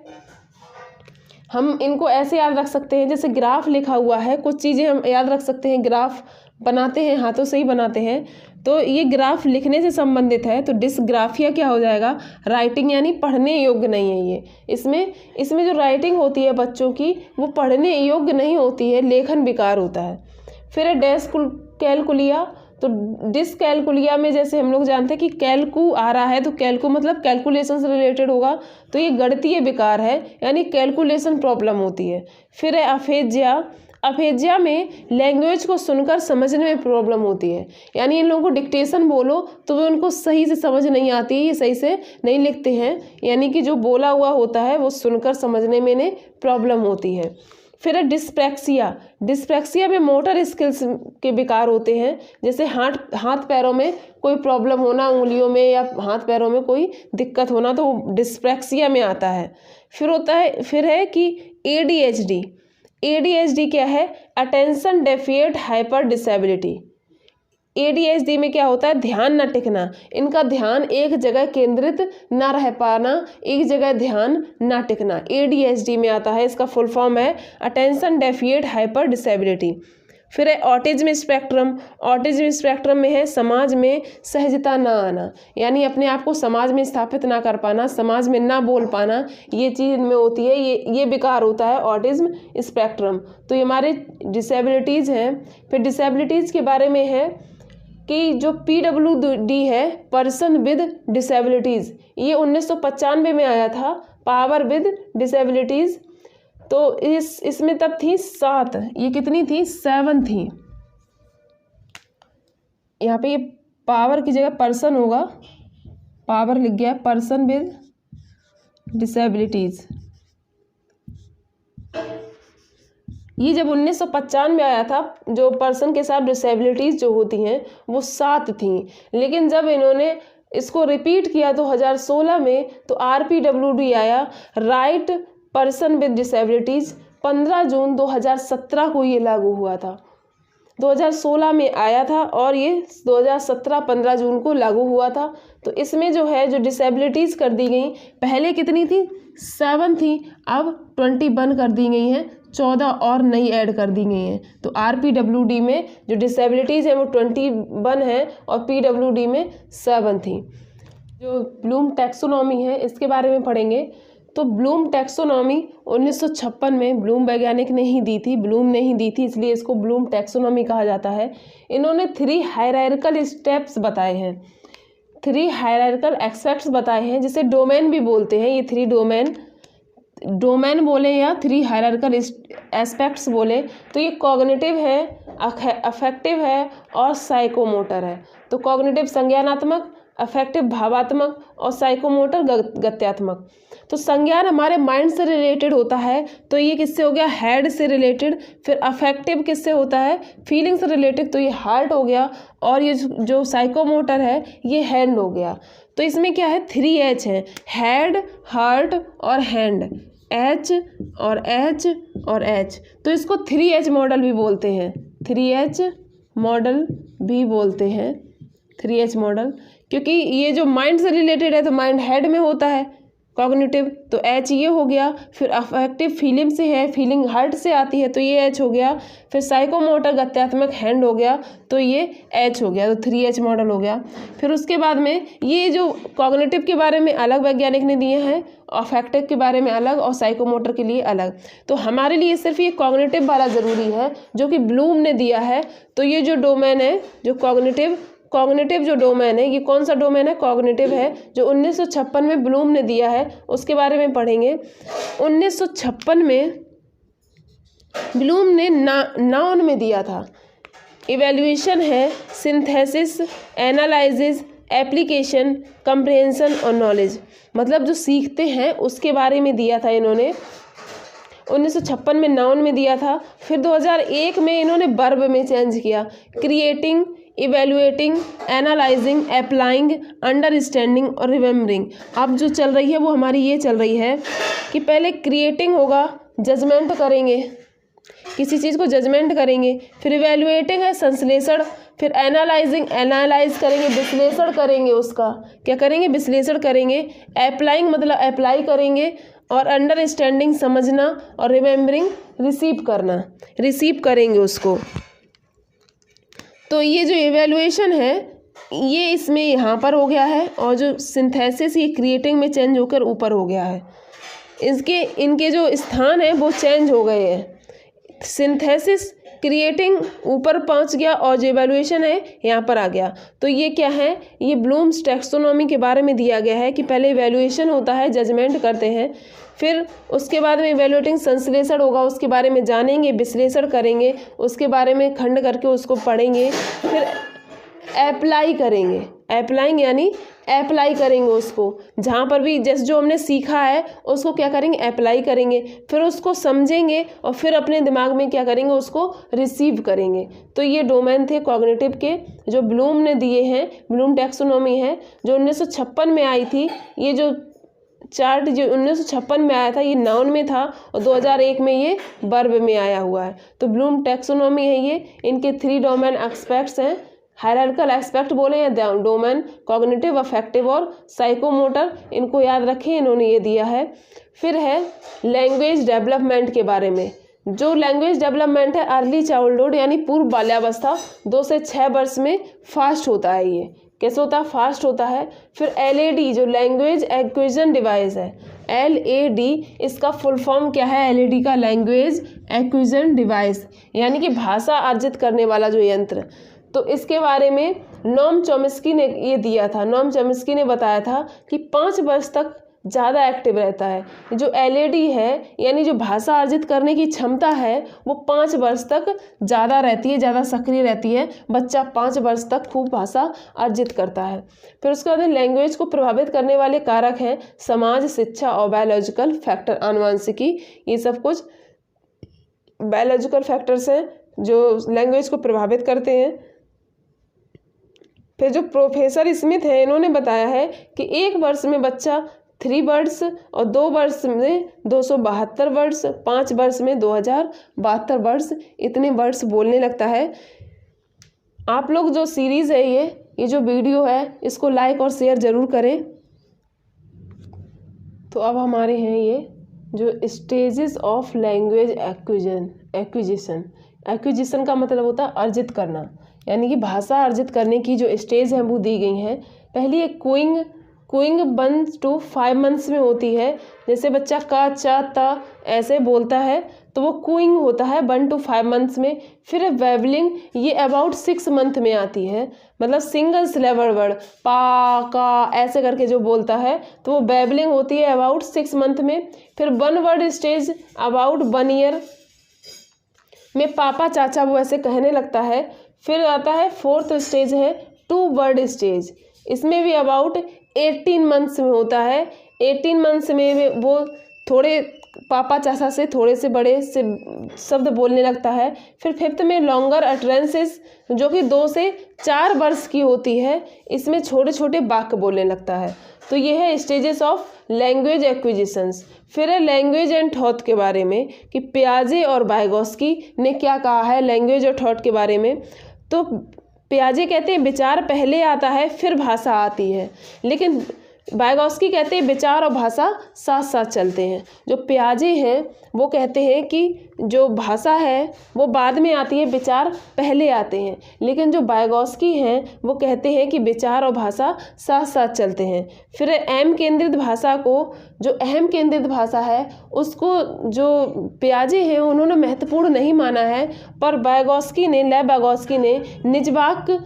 हम इनको ऐसे याद रख सकते हैं, जैसे ग्राफ लिखा हुआ है, कुछ चीज़ें हम याद रख सकते हैं। ग्राफ बनाते हैं, हाथों से ही बनाते हैं, तो ये ग्राफ लिखने से संबंधित है। तो डिस्ग्राफिया क्या हो जाएगा, राइटिंग, यानी पढ़ने योग्य नहीं है ये। इसमें जो राइटिंग होती है बच्चों की, वो पढ़ने योग्य नहीं होती है, लेखन विकार होता है। फिर है डिसकैलकुलिया। तो डिसकैलकुलिया में जैसे हम लोग जानते हैं कि कैलकू आ रहा है, तो कैलकू मतलब कैलकुलेशन से रिलेटेड होगा, तो ये गणितीय विकार है, यानी कैलकुलेशन प्रॉब्लम होती है। फिर है अफेजिया। अफेजिया में लैंग्वेज को सुनकर समझने में प्रॉब्लम होती है, यानी इन लोगों को डिक्टेशन बोलो तो वो उनको सही से समझ नहीं आती, ये सही से नहीं लिखते हैं, यानी कि जो बोला हुआ होता है वो सुनकर समझने में इन्हें प्रॉब्लम होती है। फिर है डिस्प्रैक्सिया। डिस्प्रैक्सिया में मोटर स्किल्स के विकार होते हैं, जैसे हाथ पैरों में कोई प्रॉब्लम होना, उंगलियों में या हाथ पैरों में कोई दिक्कत होना, तो डिस्प्रैक्सिया में आता है। फिर है कि ADHD क्या है, अटेंशन डेफिएट हाइपर डिसेबिलिटी। ADHD में क्या होता है, ध्यान न टिकना, इनका ध्यान एक जगह केंद्रित ना रह पाना, एक जगह ध्यान ना टिकना, ADHD में आता है। इसका फुल फॉर्म है अटेंशन डेफिएट हाइपर डिसेबिलिटी। फिर है ऑटिज्म स्पेक्ट्रम। ऑटिज्म स्पेक्ट्रम में है समाज में सहजता ना आना, यानी अपने आप को समाज में स्थापित ना कर पाना, समाज में ना बोल पाना, ये चीज़ इनमें होती है, ये विकार होता है ऑटिज्म स्पेक्ट्रम। तो ये हमारे डिसेबिलिटीज़ हैं। फिर डिसेबिलिटीज़ के बारे में है कि जो PWD है, पर्सन विद डिसेबिलिटीज़, ये 1995 में आया था, पावर विद डिसेबिलिटीज़। तो इसमें तब थी 7, ये कितनी थी, 7 थी। यहाँ पे ये पावर की जगह पर्सन होगा, पावर लिख गया, पर्सन विद डिसेबिलिटीज़। ये जब 1995 में आया था, जो पर्सन के साथ डिसेबिलिटीज़ जो होती हैं वो 7 थी, लेकिन जब इन्होंने इसको रिपीट किया 2016 में, तो RPWD आया, राइट पर्सन विद डिसेबिलिटीज़। 15 जून 2017 को ये लागू हुआ था। 2016 में आया था और ये 2017 15 जून को लागू हुआ था। तो इसमें जो है, जो डिसेबिलिटीज़ कर दी गई, पहले कितनी थी, 7 थी, अब 21 कर दी गई हैं, 14 और नई ऐड कर दी गई हैं। तो RPWD में जो डिसेबिलिटीज़ है वो 21 है और PWD में 7 थी। जो ब्लूम टैक्सोनॉमी है, इसके बारे में पढ़ेंगे। तो ब्लूम टैक्सोनॉमी 1956 में ब्लूम वैज्ञानिक ने ही दी थी, ब्लूम ने ही दी थी, इसलिए इसको ब्लूम टैक्सोनॉमी कहा जाता है। इन्होंने 3 हायरार्किकल स्टेप्स बताए हैं, 3 हायरार्किकल एस्पेक्ट्स बताए हैं, जिसे डोमेन भी बोलते हैं। ये 3 डोमेन बोले या 3 हायरार्किकल एस्पेक्ट्स बोले, तो ये कॉग्निटिव है, अफेक्टिव है और साइकोमोटर है। तो कॉग्निटिव संज्ञानात्मक, अफेक्टिव भावात्मक और साइकोमोटर गत्यात्मक। तो संज्ञान हमारे माइंड से रिलेटेड होता है, तो ये किससे हो गया, हेड से रिलेटेड। फिर अफेक्टिव किससे होता है, फीलिंग से रिलेटेड, तो ये हार्ट हो गया। और ये जो साइकोमोटर है ये हैंड हो गया। तो इसमें क्या है, 3H है, हेड, हार्ट और हैंड, H और H और H। तो इसको 3H मॉडल भी बोलते हैं, 3H मॉडल भी बोलते हैं, 3H मॉडल, क्योंकि ये जो माइंड से रिलेटेड है तो माइंड हेड में होता है, कॉग्निटिव, तो H ये हो गया। फिर अफेक्टिव फीलिंग से है, फीलिंग हार्ट से आती है, तो ये H हो गया। फिर साइकोमोटर गत्यात्मक हैंड हो गया, तो ये H हो गया, तो 3H मॉडल हो गया। फिर उसके बाद में ये जो कॉग्निटिव के बारे में अलग वैज्ञानिक ने दिए हैं, अफेक्टिव के बारे में अलग और साइकोमोटर के लिए अलग। तो हमारे लिए सिर्फ ये कॉग्निटिव वाला ज़रूरी है जो कि ब्लूम ने दिया है। तो ये जो डोमेन है, जो कॉग्निटिव जो डोमेन है, ये कौन सा डोमेन है, कॉग्निटिव है, जो 1956 में ब्लूम ने दिया है, उसके बारे में पढ़ेंगे। 1956 में ब्लूम ने नाउन में दिया था, इवैल्यूएशन है, सिंथेसिस, एनालाइसिस, एप्लीकेशन, कंप्रिहेंशन और नॉलेज, मतलब जो सीखते हैं उसके बारे में दिया था इन्होंने। 1956 में नाउन में दिया था। फिर 2001 में इन्होंने वर्ब में चेंज किया, creating, evaluating, analysing, applying, understanding और रिमेम्बरिंग। अब जो चल रही है वो हमारी ये चल रही है कि पहले क्रिएटिंग होगा, जजमेंट करेंगे, किसी चीज़ को जजमेंट करेंगे। फिर इवेल्युएटिंग है, संश्लेषण। फिर एनालाइजिंग, एनालाइज करेंगे, विश्लेषण करेंगे, उसका क्या करेंगे, विश्लेषण करेंगे। अप्लाइंग मतलब अप्लाई करेंगे। और अंडरस्टैंडिंग समझना। और रिमेम्बरिंग रिसीव करना, रिसीव करेंगे उसको। तो ये जो इवैल्यूएशन है ये इसमें यहाँ पर हो गया है, और जो सिंथेसिस ये क्रिएटिंग में चेंज होकर ऊपर हो गया है। इनके जो स्थान है वो चेंज हो गए हैं। सिंथेसिस क्रिएटिंग ऊपर पहुंच गया और जो इवैल्यूएशन है यहाँ पर आ गया। तो ये क्या है, ये ब्लूम्स टैक्सोनॉमी के बारे में दिया गया है कि पहले इवैल्यूएशन होता है, जजमेंट करते हैं, फिर उसके बाद में इवैल्यूएटिंग संश्लेषण होगा, उसके बारे में जानेंगे, विश्लेषण करेंगे, उसके बारे में खंड करके उसको पढ़ेंगे, फिर अप्लाई करेंगे, अप्लाइंग यानी अप्लाई करेंगे उसको, जहाँ पर भी जैसे जो हमने सीखा है उसको क्या करेंगे, अप्लाई करेंगे, फिर उसको समझेंगे और फिर अपने दिमाग में क्या करेंगे, उसको रिसीव करेंगे। तो ये डोमेन थे कॉग्निटिव के जो ब्लूम ने दिए हैं, ब्लूम टैक्सोनॉमी है जो 1956 में आई थी। ये जो चार्ट जो 1956 में आया था ये नाउन में था और 2001 में ये वर्ब में आया हुआ है। तो ब्लूम टैक्सोनॉमी है ये, इनके 3 डोमेन एस्पेक्ट्स हैं, हायरार्किकल एस्पेक्ट बोले या डोमेन, कॉग्निटिव, अफेक्टिव और साइकोमोटर, इनको याद रखें, इन्होंने ये दिया है। फिर है लैंग्वेज डेवलपमेंट के बारे में। जो लैंग्वेज डेवलपमेंट है अर्ली चाइल्डहुड यानी पूर्व बाल्यावस्था 2 से 6 वर्ष में फास्ट होता है। ये कैसे होता है? फास्ट होता है। फिर LAD जो लैंग्वेज एक्विजिशन डिवाइस है, LAD इसका फुल फॉर्म क्या है? LAD का लैंग्वेज एक्विजिशन डिवाइस यानी कि भाषा अर्जित करने वाला जो यंत्र। तो इसके बारे में नॉम चॉम्स्की ने ये दिया था। नॉम चॉम्स्की ने बताया था कि 5 वर्ष तक ज़्यादा एक्टिव रहता है। जो LAD है यानी जो भाषा अर्जित करने की क्षमता है वो 5 वर्ष तक ज़्यादा रहती है, ज़्यादा सक्रिय रहती है। बच्चा 5 वर्ष तक खूब भाषा अर्जित करता है। फिर उसके बाद लैंग्वेज को प्रभावित करने वाले कारक हैं समाज, शिक्षा और बायोलॉजिकल फैक्टर, आनुवंशिकी। ये सब कुछ बायोलॉजिकल फैक्टर्स हैं जो लैंग्वेज को प्रभावित करते हैं। फिर जो प्रोफेसर स्मिथ है इन्होंने बताया है कि 1 वर्ष में बच्चा 3 वर्ड्स और 2 वर्ष में 272 वर्ड्स, 5 वर्ष में 2072 वर्ड्स, इतने वर्ड्स बोलने लगता है। आप लोग जो सीरीज़ है ये जो वीडियो है इसको लाइक और शेयर ज़रूर करें। तो अब हमारे हैं ये जो स्टेजेस ऑफ लैंग्वेज एक्विजिशन का मतलब होता है अर्जित करना, यानी कि भाषा अर्जित करने की जो स्टेज है वो दी गई हैं। पहली एक क्विंग 1 to 5 मंथ्स में होती है। जैसे बच्चा का, चा, ता ऐसे बोलता है तो वो क्विंग होता है 1 to 5 मंथ्स में। फिर बैबलिंग, ये अबाउट 6 मंथ में आती है, मतलब सिंगल सिलेबल वर्ड पा, का ऐसे करके जो बोलता है तो वो बैबलिंग होती है अबाउट 6 मंथ में। फिर 1 वर्ड स्टेज अबाउट 1 ईयर में पापा, चाचा वो ऐसे कहने लगता है। फिर आता है 4th स्टेज है 2 वर्ड स्टेज, इसमें भी अबाउट 18 मंथ्स में होता है। 18 मंथ्स में वो थोड़े पापा चाचा से थोड़े से बड़े से शब्द बोलने लगता है। फिर 5th में लॉन्गर अटरेंसेस जो कि 2 से 4 वर्ष की होती है, इसमें छोटे छोटे वाक्य बोलने लगता है। तो ये है स्टेजेस ऑफ लैंग्वेज एक्विजिशंस। फिर है लैंग्वेज एंड थॉट के बारे में कि पियाजे और वाइगोस्की ने क्या कहा है लैंग्वेज और थॉट के बारे में। तो पियाजे कहते हैं विचार पहले आता है फिर भाषा आती है, लेकिन वाइगोस्की कहते हैं विचार और भाषा साथ साथ चलते हैं। जो पियाजे हैं वो कहते हैं कि जो भाषा है वो बाद में आती है, विचार पहले आते हैं, लेकिन जो वाइगोस्की हैं वो कहते हैं कि विचार और भाषा साथ साथ चलते हैं। फिर अहम केंद्रित भाषा को, जो अहम केंद्रित भाषा है उसको जो पियाजे हैं उन्होंने महत्वपूर्ण नहीं माना है, पर वाइगोस्की ने, लेव वाइगोस्की ने निजवाक,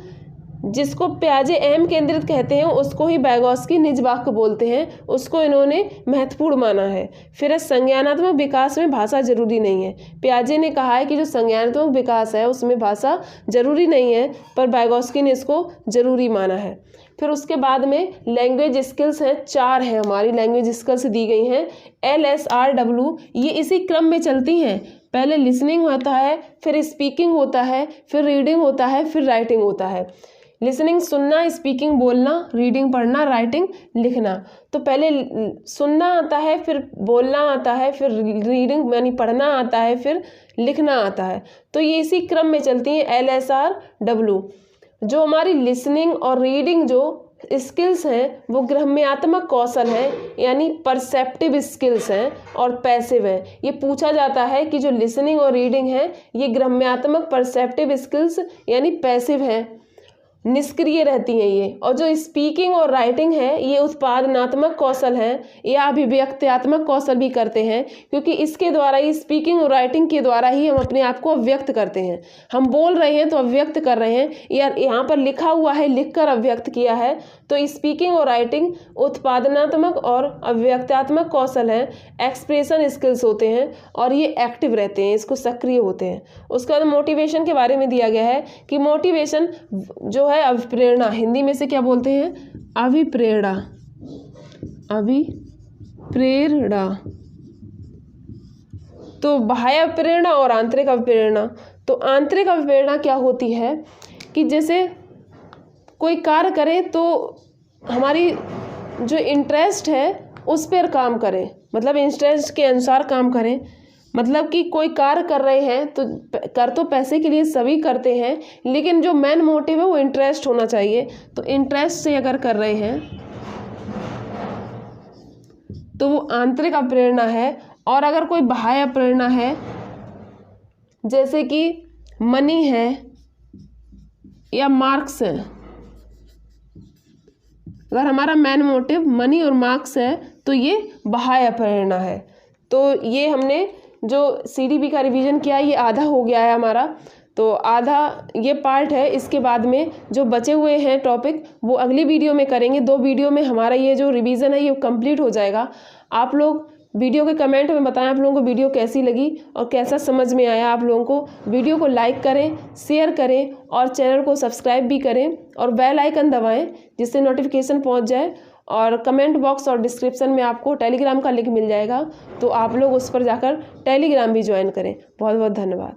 जिसको पियाजे अहम केंद्रित कहते हैं उसको ही वाइगोस्की निजवाक्य बोलते हैं, उसको इन्होंने महत्वपूर्ण माना है। फिर संज्ञानात्मक विकास में भाषा जरूरी नहीं है। पियाजे ने कहा है कि जो संज्ञानात्मक विकास है उसमें भाषा जरूरी नहीं है, पर वाइगोस्की ने इसको जरूरी माना है। फिर उसके बाद में लैंग्वेज स्किल्स हैं, 4 हैं हमारी लैंग्वेज स्किल्स दी गई हैं LSRW, ये इसी क्रम में चलती हैं। पहले लिसनिंग होता है, फिर स्पीकिंग होता है, फिर रीडिंग होता है, फिर राइटिंग होता है। लिसनिंग सुनना, स्पीकिंग बोलना, रीडिंग पढ़ना, राइटिंग लिखना। तो पहले सुनना आता है, फिर बोलना आता है, फिर रीडिंग यानी पढ़ना आता है, फिर लिखना आता है। तो ये इसी क्रम में चलती हैं LSRW। जो हमारी लिसनिंग और रीडिंग जो स्किल्स हैं वो ग्राम्यात्मक कौशल हैं, यानी परसेप्टिव स्किल्स हैं और पैसिव हैं। ये पूछा जाता है कि जो लिसनिंग और रीडिंग है ये ग्राम्यात्मक परसेप्टिव स्किल्स यानी पैसिव हैं, निष्क्रिय रहती हैं ये। और जो स्पीकिंग और राइटिंग है ये उत्पादनात्मक कौशल हैं या अभिव्यक्त्यात्मक कौशल भी करते हैं, क्योंकि इसके द्वारा ही, स्पीकिंग और राइटिंग के द्वारा ही हम अपने आप को अव्यक्त करते हैं। हम बोल रहे हैं तो अव्यक्त कर रहे हैं, या यहाँ पर लिखा हुआ है लिखकर अव्यक्त किया है। तो स्पीकिंग और राइटिंग उत्पादनात्मक और अव्यक्त्यात्मक कौशल हैं, एक्सप्रेशन स्किल्स होते हैं और ये एक्टिव रहते हैं, इसको सक्रिय होते हैं। उसके बाद मोटिवेशन के बारे में दिया गया है कि मोटिवेशन जो है अभिप्रेरणा, हिंदी में से क्या बोलते हैं? अभिप्रेरणा, अभिप्रेरणा। तो बाह्य प्रेरणा और आंतरिक अभिप्रेरणा। तो आंतरिक अभिप्रेरणा क्या होती है कि जैसे कोई कार्य करें तो हमारी जो इंटरेस्ट है उस पर काम करें, मतलब इंटरेस्ट के अनुसार काम करें। मतलब कि कोई कार्य कर रहे हैं तो कर तो पैसे के लिए सभी करते हैं, लेकिन जो मेन मोटिव है वो इंटरेस्ट होना चाहिए। तो इंटरेस्ट से अगर कर रहे हैं तो वो आंतरिक प्रेरणा है। और अगर कोई बाह्य प्रेरणा है, जैसे कि मनी है या मार्क्स है, अगर हमारा मेन मोटिव मनी और मार्क्स है तो ये बाह्य प्रेरणा है। तो ये हमने जो CDP का रिवीजन किया ये आधा हो गया है हमारा, तो आधा ये पार्ट है। इसके बाद में जो बचे हुए हैं टॉपिक वो अगली वीडियो में करेंगे। 2 वीडियो में हमारा ये जो रिवीजन है ये कंप्लीट हो जाएगा। आप लोग वीडियो के कमेंट में बताएं आप लोगों को वीडियो कैसी लगी और कैसा समझ में आया आप लोगों को। वीडियो को लाइक करें, शेयर करें और चैनल को सब्सक्राइब भी करें और बेल आइकन दबाएं जिससे नोटिफिकेशन पहुंच जाए। और कमेंट बॉक्स और डिस्क्रिप्शन में आपको टेलीग्राम का लिंक मिल जाएगा, तो आप लोग उस पर जाकर टेलीग्राम भी ज्वाइन करें। बहुत बहुत धन्यवाद।